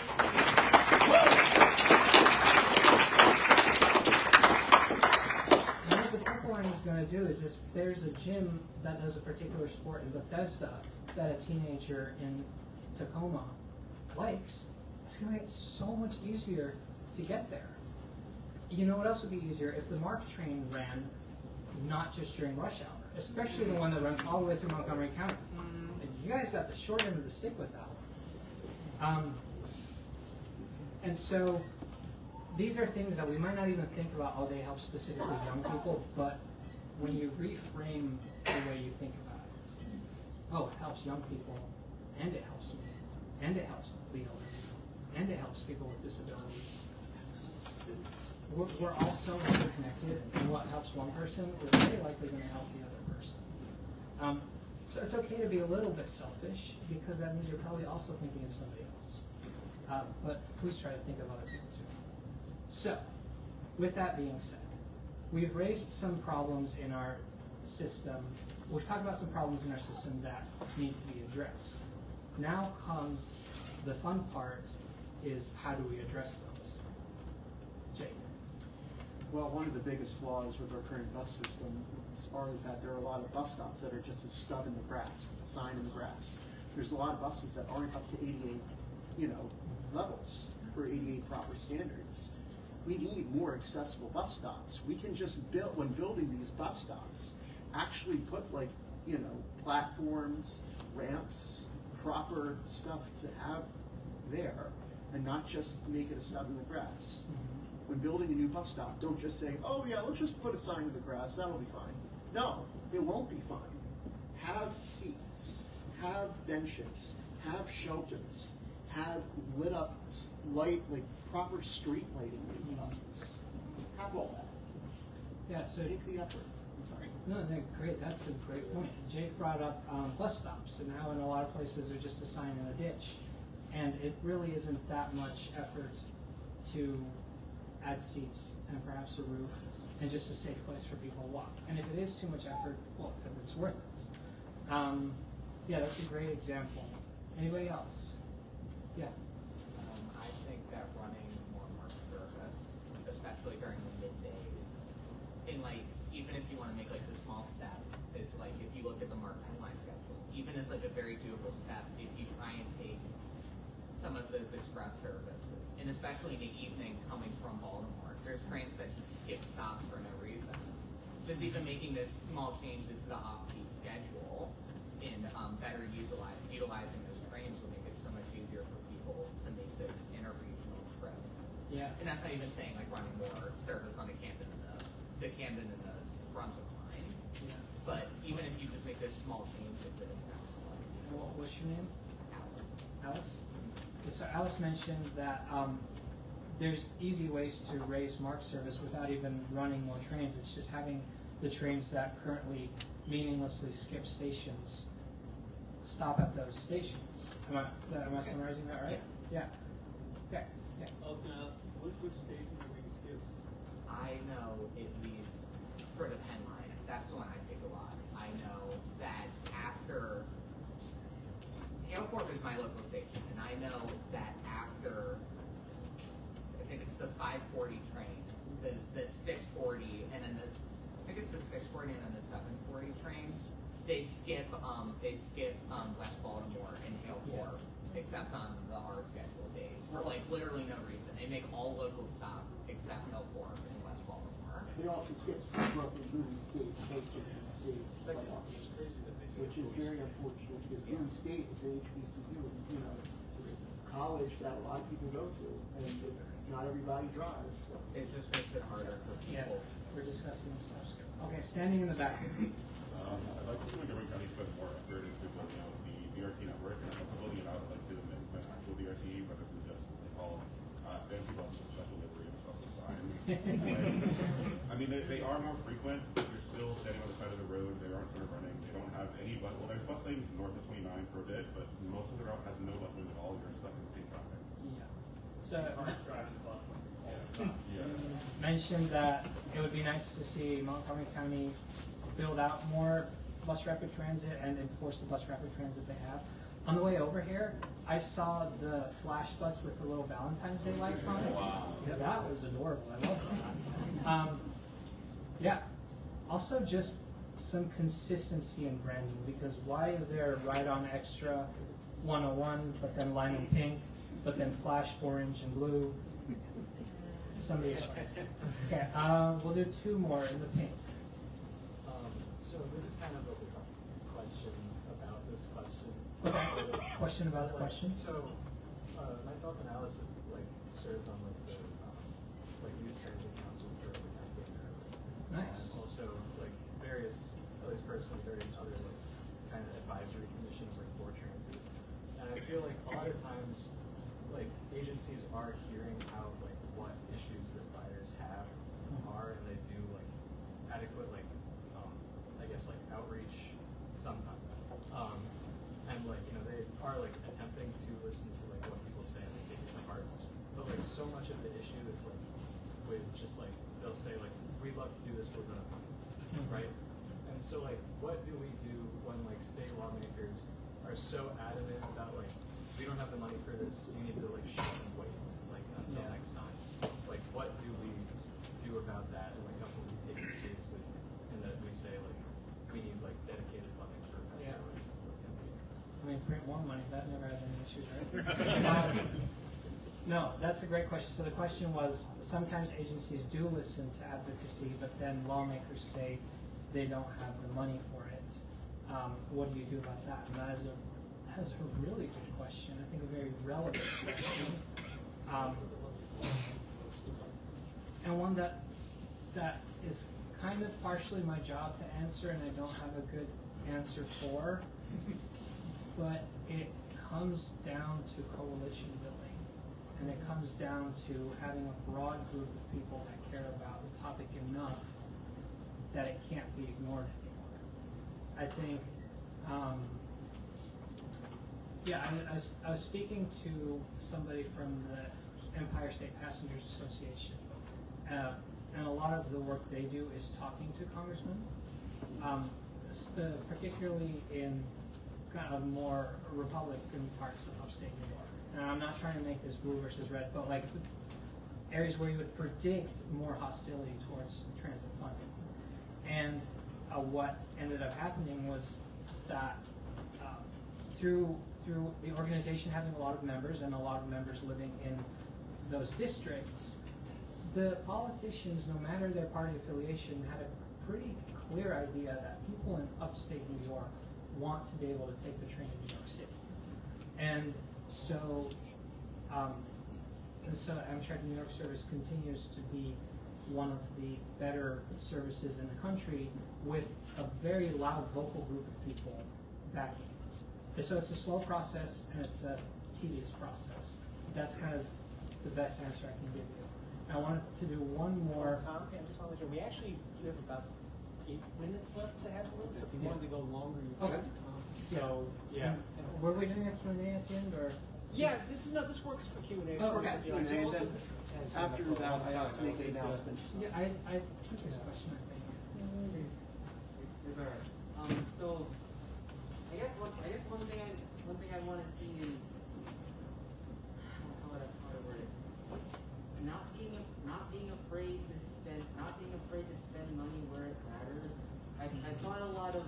What the Purple Line is going to do is this: there's a gym that does a particular sport in Bethesda that a teenager in Tacoma likes. It's going to make it so much easier to get there. You know what else would be easier? If the MARC train ran not just during rush hour, especially the one that runs all the way through Montgomery County. And you guys got the short end of the stick with that one. And so these are things that we might not even think about, oh, they help specifically young people, but when you reframe the way you think about it, oh, it helps young people, and it helps me, and it helps the elderly, and it helps people with disabilities. We're all so interconnected, and what helps one person is very likely going to help the other person. So it's okay to be a little bit selfish, because that means you're probably also thinking of somebody else. But please try to think of other people too. So, with that being said, we've raised some problems in our system. We've talked about some problems in our system that need to be addressed. Now comes the fun part, is how do we address those? Jake. Well, one of the biggest flaws with our current bus system are that there are a lot of bus stops that are just a stub in the grass, a sign in the grass. There's a lot of buses that aren't up to 88, levels or 88 proper standards. We need more accessible bus stops. We can just build, when building these bus stops, actually put platforms, ramps, proper stuff to have there, and not just make it a stub in the grass. When building a new bus stop, don't just say, oh yeah, let's just put a sign in the grass, that'll be fine. No, it won't be fine. Have seats, have benches, have shelters, have lit up light, like proper street lighting in buses. Have all that. Yeah, so Take the effort. I'm sorry. No, great. That's a great point. Jake brought up bus stops, and now in a lot of places they're just a sign in a ditch. And it really isn't that much effort to add seats and perhaps a roof and just a safe place for people to walk. And if it is too much effort, well, it's worth it. Yeah, that's a great example. Anybody else? Yeah. I think that running more marked service, especially during the middays, and like even if you want to make like the small step, is like if you look at the marked headline schedule, even as like a very doable step, if you try and take some of those express services, and especially in the evening coming from Baltimore, there's trains that just skip stops for no reason. Just even making those small changes to the off-peak schedule and better utilizing those trains will make it so much easier for people to make those interregional trips. Yeah. And that's not even saying like running more service on the Camden and the Camden and the Brunswick line. Yeah. But even if you just make those small changes, it impacts a lot of people. What's your name? Alice. Alice? So Alice mentioned that there's easy ways to raise marked service without even running more trains. It's just having the trains that currently meaninglessly skip stations stop at those stations. Am I summarizing that right? Yeah. Okay. Yeah. I was going to ask, which station are we skip? I know at least for the Penn line, that's the one I take a lot. I know that after Airport is my local station, and I know that after I think it's the 5:40 train, the 6:40, and then I think it's the 6:40 and then the 7:40 trains. They skip West Baltimore and Airport, except on the R schedule days for like literally no reason. They make all local stops except Airport and West Baltimore. They also skip Seabrook and Bowie State, close to the state, which is very unfortunate because Bowie State is a HBCU, you know, college that a lot of people go to, and not everybody drives. So. It just makes it harder for people. Yeah. We're discussing stuff. Okay, standing in the back. I'd like to see Montgomery County put more effort into building out the BRT network, and I'm building it out like to the actual BRT, whether it's just what they call fancy buses with special livery and stuff like that. I mean, they are more frequent, but they're still standing on the side of the road. They aren't sort of running. They don't have any bus. Well, there's bus lanes north of 29 for a bit, but most of the route has no bus lanes at all. You're stuck in the same traffic. Yeah. So Yeah. mentioned that it would be nice to see Montgomery County build out more bus rapid transit and enforce the bus rapid transit they have. On the way over here, I saw the flash bus with the little Valentine's Day lights on it. Wow. Yeah, that was adorable. I love that. Yeah. Also, just some consistency in branding, because why is there Ride On Extra 101, but then Lime Pink, but then Flash Orange and Blue? Somebody else. Okay, we'll do two more in the pink. So this is kind of a question about this question. Okay. Question about the question. So myself and Alice have like served on like the youth transit council for like Cascade, Maryland. Nice. And also like various, at least personally, various other like kind of advisory commissions like for transit. And I feel like a lot of times like agencies are hearing out like what issues that riders have are, and they do like adequate like I guess like outreach sometimes. And like, you know, they are like attempting to listen to like what people say and they take it to heart. But like so much of the issue is like with just like they'll say like we'd love to do this, we're gonna fund it, right? And so like what do we do when like state lawmakers are so adamant about like we don't have the money for this, we need to like shut and wait like until next time. Like what do we do about that, and like how can we take it seriously, and that we say like we need like dedicated funding for Yeah. campaign. I mean, print more money, that never has any issues, right? No, that's a great question. So the question was, sometimes agencies do listen to advocacy, but then lawmakers say they don't have the money for it. What do you do about that? And that is a really good question. I think a very relevant question. And one that is kind of partially my job to answer, and I don't have a good answer for, but it comes down to coalition building, and it comes down to having a broad group of people that care about the topic enough that it can't be ignored anymore. I think Yeah, I was speaking to somebody from the Empire State Passengers Association, and a lot of the work they do is talking to congressmen, particularly in kind of more Republican parts of upstate New York. And I'm not trying to make this blue versus red, but like areas where you would predict more hostility towards transit funding. And what ended up happening was that through the organization having a lot of members and a lot of members living in those districts, the politicians, no matter their party affiliation, had a pretty clear idea that people in upstate New York want to be able to take the train in New York City. And so Amtrak New York service continues to be one of the better services in the country with a very loud vocal group of people backing it. And so it's a slow process and it's a tedious process. That's kind of the best answer I can give you. I wanted to do one more. Tom, I just want to let you know, we actually have about 8 minutes left to have a little, so if you wanted to go longer, you could, Tom. So, yeah. Were we doing a Q&A at the end, or? Yeah, this works for Q&A. Oh, okay. And then after that, I have to make an announcement. Yeah, I took this question, I think. So, I guess one thing I want to see is how to word it. Not being afraid to spend money where it matters. I thought a lot of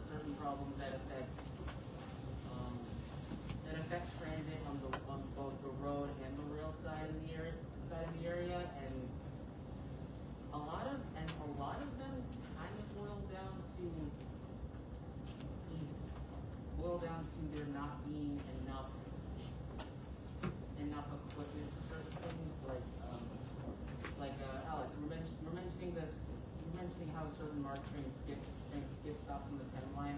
certain problems that affect transit on both the road and the rail side of the area, and a lot of them kind of boil down to there not being enough equipment for certain things, like Alex, we're mentioning this. You're mentioning how certain MARC trains skip stops on the Penn line.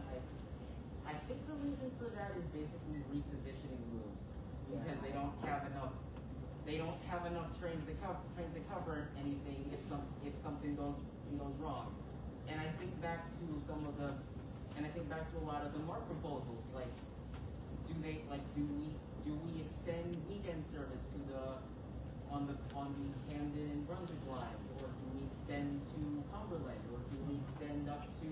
I think the reason for that is basically repositioning moves, because they don't have enough trains to cover anything if something goes wrong. And I think back to a lot of the MARC proposals, like do we extend weekend service on the Camden and Brunswick lines, or do we extend to Cumberland, or do we extend up to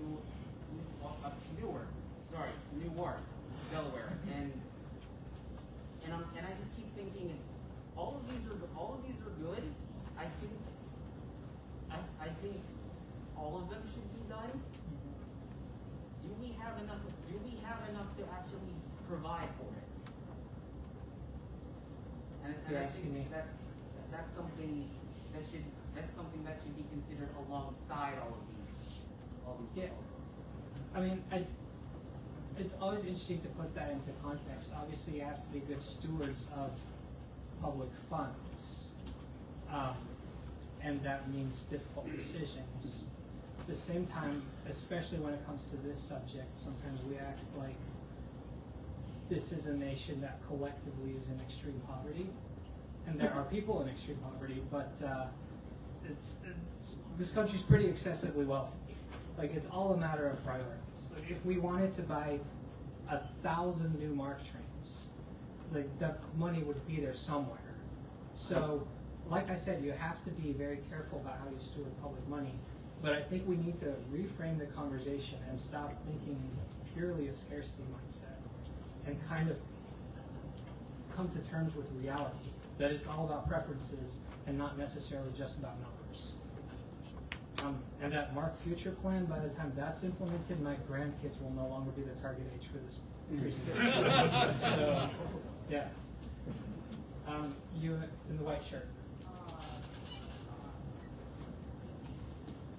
Newark, Delaware, and I just keep thinking all of these are good. I think all of them should be done. Do we have enough to actually provide for it? And I think that's something that should be considered alongside all these proposals. I mean, it's always interesting to put that into context. Obviously, you have to be good stewards of public funds, and that means difficult decisions. At the same time, especially when it comes to this subject, sometimes we act like this is a nation that collectively is in extreme poverty, and there are people in extreme poverty, but this country's pretty excessively wealthy. Like, it's all a matter of priorities. Like, if we wanted to buy 1,000 new MARC trains, like, that money would be there somewhere. So, like I said, you have to be very careful about how you steward public money. But I think we need to reframe the conversation and stop thinking purely a scarcity mindset, and kind of come to terms with reality, that it's all about preferences and not necessarily just about numbers. And that MARC future plan, by the time that's implemented, my grandkids will no longer be the target age for this presentation. So, yeah. You in the white shirt.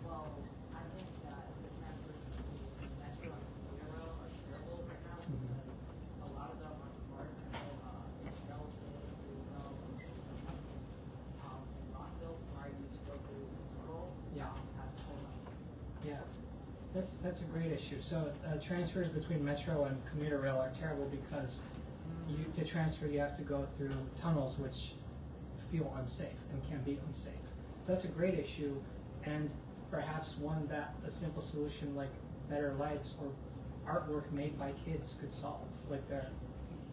Well, I think that the transfers between Metro and Railroad are terrible right now, because a lot of them are in Rockville, where I used to go through Earl. Yeah. Has pulled up. Yeah, that's a great issue. So transfers between Metro and commuter rail are terrible because to transfer you have to go through tunnels which feel unsafe and can be unsafe. That's a great issue, and perhaps one that a simple solution like better lights or artwork made by kids could solve. Like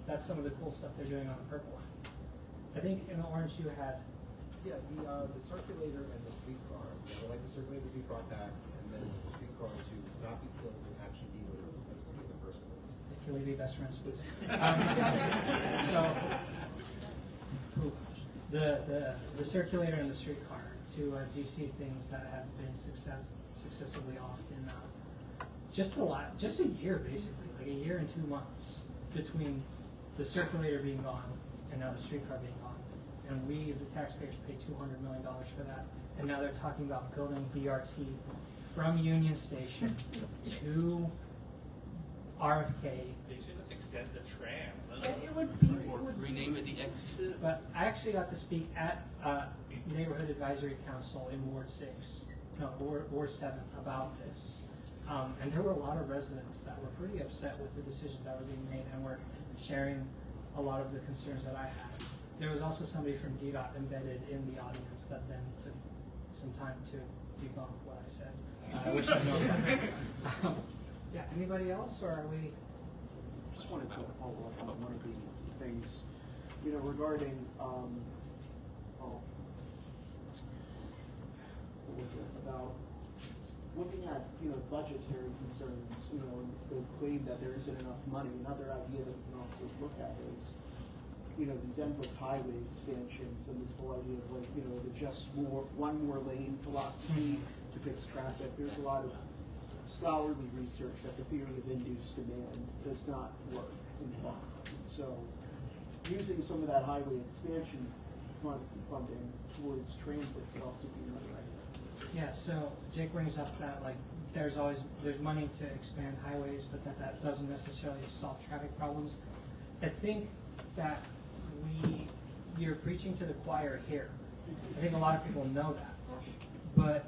that's some of the cool stuff they're doing on the purple line. I think in the orange you had. Yeah, the circulator and the streetcar. I would like the circulator to be brought back, and then the streetcar to not be killed and actually be what it was supposed to be in the first place. Can we be best friends, please? So, the circulator and the streetcar, two DC things that have been successively off in just a year basically, like a year and 2 months between the circulator being gone and now the streetcar being gone. And we, the taxpayers, paid $200 million for that. And now they're talking about building BRT from Union Station to RFK. They should just extend the tram. It would be. Or rename it the X2. But I actually got to speak at Neighborhood Advisory Council in Ward 7 about this. And there were a lot of residents that were pretty upset with the decisions that were being made and were sharing a lot of the concerns that I had. There was also somebody from DDOT embedded in the audience that then took some time to debunk what I said. I wish I'd known that. Yeah, anybody else, or are we? Just wanted to follow up on one of the things, regarding, what was it, about looking at, budgetary concerns, the claim that there isn't enough money. Another idea that we can also look at is, these endless highway expansions and this whole idea of the just one more lane philosophy to fix traffic. There's a lot of scholarly research that the theory of induced demand does not work in fact. So using some of that highway expansion funding towards transit could also be another idea. Yeah, so Jake brings up that there's money to expand highways, but that doesn't necessarily solve traffic problems. I think that you're preaching to the choir here. I think a lot of people know that, but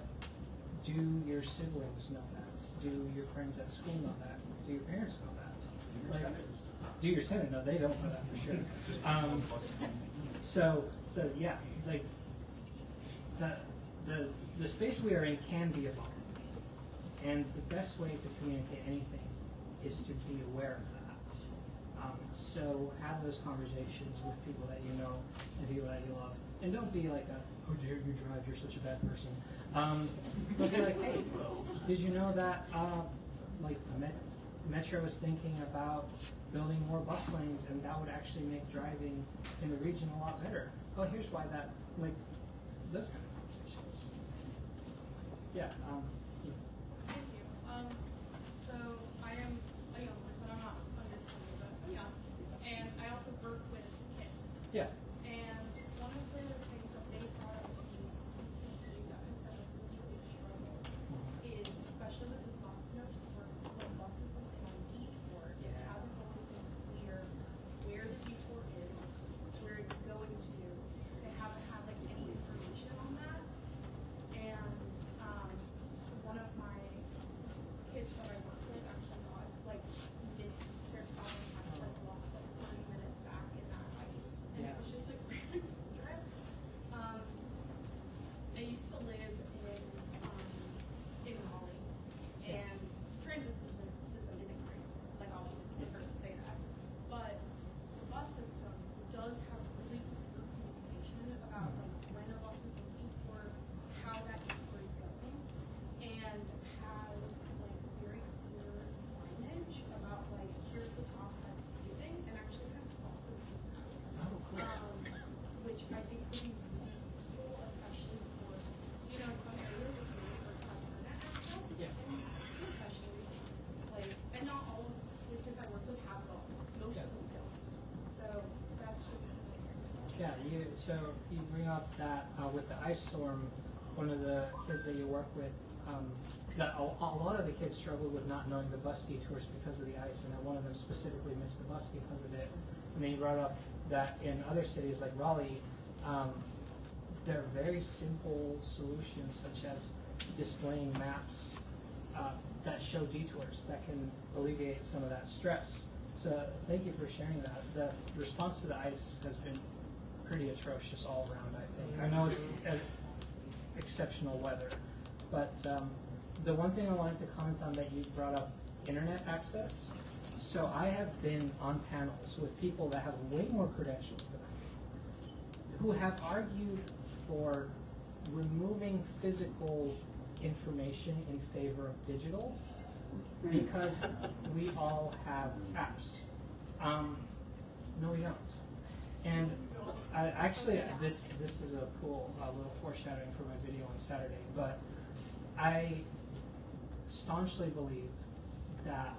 do your siblings know that? Do your friends at school know that? Do your parents know that? Do your senators? No, they don't know that for sure. So yeah, the space we are in can be evolved, and the best way to communicate anything is to be aware of that. So have those conversations with people that you know and people that you love, and don't be like "How dare you drive? You're such a bad person." But be like, "Hey, did you know that Metro is thinking about building more bus lanes, and that would actually make driving in the region a lot better? Oh, here's why that." Those kind of conversations. Yeah. Thank you. So I am a young person. I'm not under 20, but I'm young. And I also work with kids. Yeah. And one of the things that they brought up to me, you guys, that I really struggle is, especially with this bus notes, when buses have been on detour, it hasn't always been clear where the detour is, where it's going to. They haven't had any information on that. And one of my kids that I work with actually missed their time and had to walk 30 minutes back in that ice. And it was just really dangerous. I used to live in Raleigh, and transit system isn't great. I'll be the first to say that. But the bus system does have really clear communication about when a bus is looking for how that detour is going, and has very clear signage about here's the stops that's skipping, and actually has bus systems out. Which I think would be really useful, especially for in some areas it's really for internet access, and especially and not all of the kids I work with have phones. Most of them don't. So that's just the same. Yeah, so you bring up that with the ice storm, one of the kids that you work with, that a lot of the kids struggled with not knowing the bus detours because of the ice, and that one of them specifically missed the bus because of it. And then you brought up that in other cities like Raleigh, there are very simple solutions such as displaying maps that show detours that can alleviate some of that stress. So thank you for sharing that. The response to the ice has been pretty atrocious all around, I think. I know it's exceptional weather, but the one thing I wanted to comment on that you brought up, internet access. So I have been on panels with people that have way more credentials than I do, who have argued for removing physical information in favor of digital because we all have apps. No, we don't. And actually, this is a cool little foreshadowing for my video on Saturday, but I staunchly believe that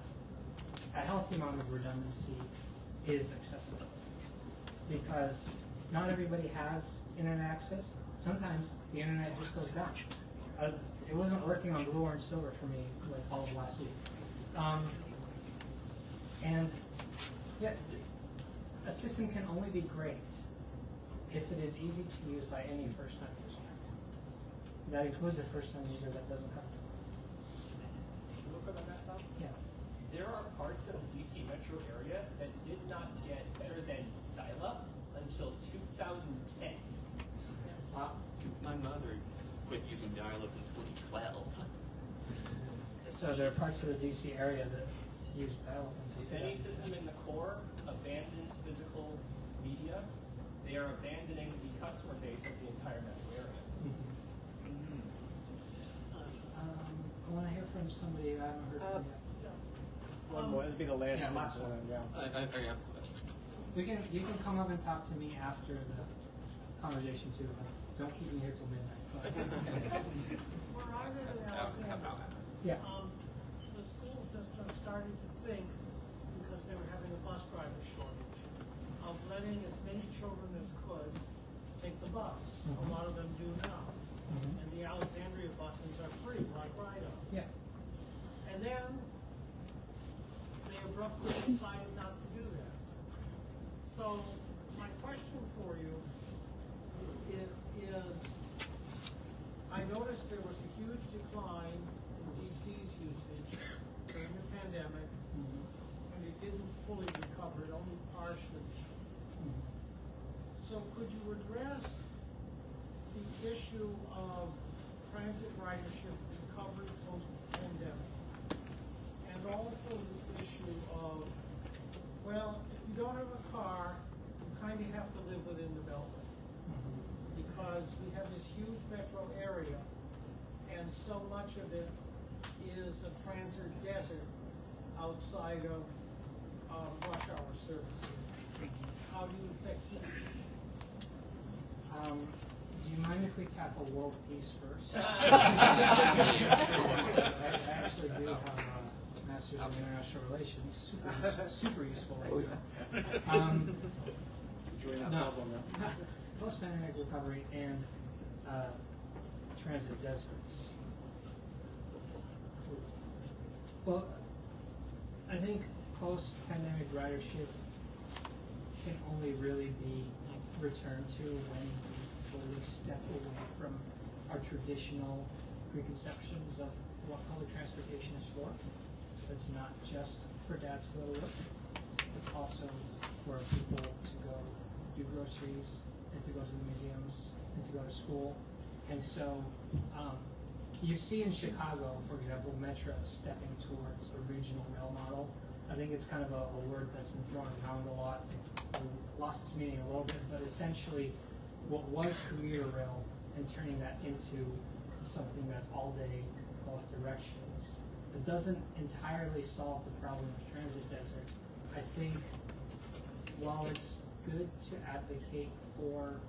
a healthy amount of redundancy is accessible because not everybody has internet access. Sometimes the internet just goes down. It wasn't working on blue, orange, silver for me like all of last week. And yeah, a system can only be great if it is easy to use by any first-time user. That includes a first-time user that doesn't have it. Look at that, Thom. Yeah. There are parts of the DC metro area that did not get better than dial-up until 2010. Wow. My mother quit using dial-up in 2012. So there are parts of the DC area that use dial-up If until any system in the core abandons physical media, they are abandoning the customer base of the entire metro area. I want to hear from somebody I haven't heard from yet. One more, that'll be the last Yeah, one. last so, one. yeah. You can come up and talk to me after the conversation too. Don't keep me here till midnight. Where I live in Alexandria, Yeah. the school system started to think, because they were having a bus driver shortage, of letting as many children as could take the bus. A lot of them do now. And the Alexandria buses are free, like Rhino. Yeah. And then they abruptly decided not to do that. So my question for you is, I noticed there was a huge decline in DC's usage during the pandemic, and it didn't fully recover, it only partially. So could you address the issue of transit ridership recovery post-pandemic? And also the issue of, well, if you don't have a car, you kind of have to live within the beltway. Because we have this huge metro area, and so much of it is a transit desert outside of rush hour services. How do you fix that? Do you mind if we tackle world peace first? I actually do have a master's in international relations, super useful right now. Enjoying that No. problem now. Post-pandemic recovery and transit deserts. Well, I think post-pandemic ridership can only really be returned to when we fully step away from our traditional preconceptions of what public transportation is for. So it's not just for dads to go to work. It's also for people to go do groceries, and to go to the museums, and to go to school. And so you see in Chicago, for example, Metro stepping towards a regional rail model. I think it's kind of a word that's been thrown around a lot. It lost its meaning a little bit, but essentially what was commuter rail and turning that into something that's all day, both directions. It doesn't entirely solve the problem of transit deserts. I think while it's good to advocate for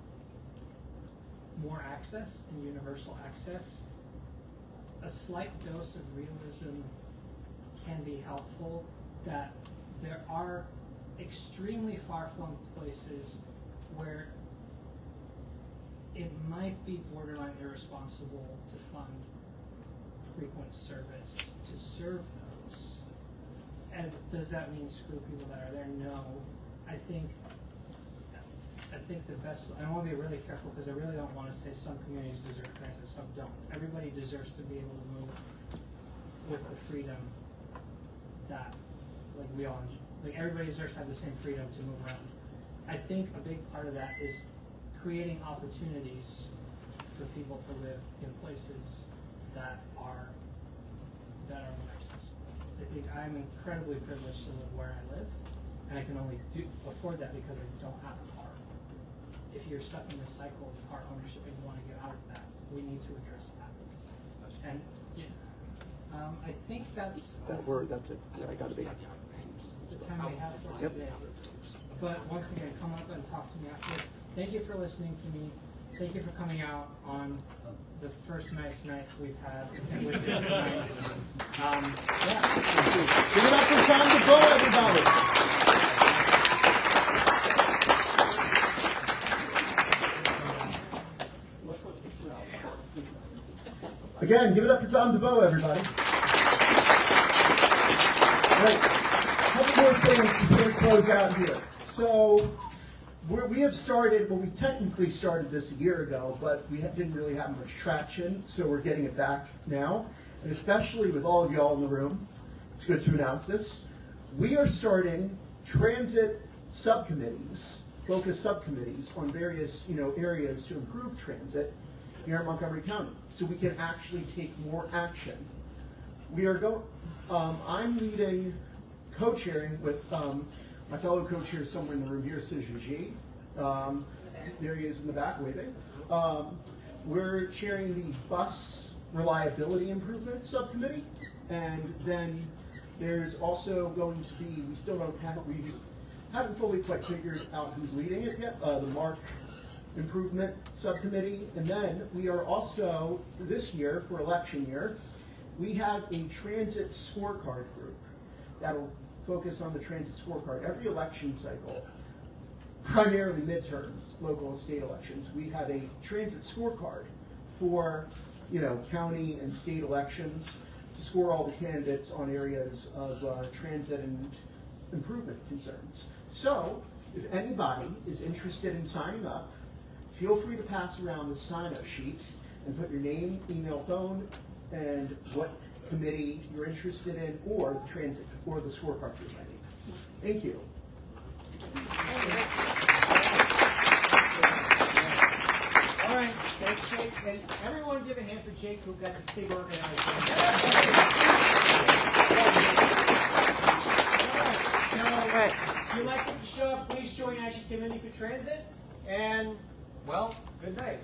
more access and universal access, a slight dose of realism can be helpful, that there are extremely far-flung places where it might be borderline irresponsible to fund frequent service to serve those. And does that mean screw people that are there? No. I think the best, and I want to be really careful because I really don't want to say some communities deserve transit, some don't. Everybody deserves to be able to move with the freedom that, like, we all enjoy. Like, everybody deserves to have the same freedom to move around. I think a big part of that is creating opportunities for people to live in places that are more accessible. I think I'm incredibly privileged to live where I live, and I can only afford that because I don't have a car. If you're stuck in this cycle of car ownership and you want to get out of that, we need to address that. And I think that's That's it. I got to be. the time we have for today. But once again, come up and talk to me after. Thank you for listening to me. Thank you for coming out on the first nice night we've had with this nice. Give it up for Thom to go, everybody. Again, give it up for Thom DeVoe, everybody. Right. A couple more things before we close out here. So, we have started, well, we technically started this a year ago, but we didn't really have much traction, so we're getting it back now. And especially with all of y'all in the room, it's good to announce this. We are starting transit subcommittees, focus subcommittees on various areas to improve transit here in Montgomery County, so we can actually take more action. We are I'm leading, co-chairing with my fellow co-chair somewhere in the room here, Susan G. There he is in the back waving. We're chairing the bus reliability improvement subcommittee, and then there's also going to be, we haven't fully quite figured out who's leading it yet, the MARC improvement subcommittee. And then we are also, this year, for election year, we have a transit scorecard group that'll focus on the transit scorecard. Every election cycle, primarily midterms, local and state elections, we have a transit scorecard for county and state elections to score all the candidates on areas of transit and improvement concerns. So, if anybody is interested in signing up, feel free to pass around the sign-up sheet and put your name, email, phone, and what committee you're interested in, or the transit, or the scorecard you're writing. Thank you. All right, thanks, Jake. And everyone give a hand for Jake, who got this big organized. All right. If you'd like to show up, please join Action Committee for Transit. And, well, good night.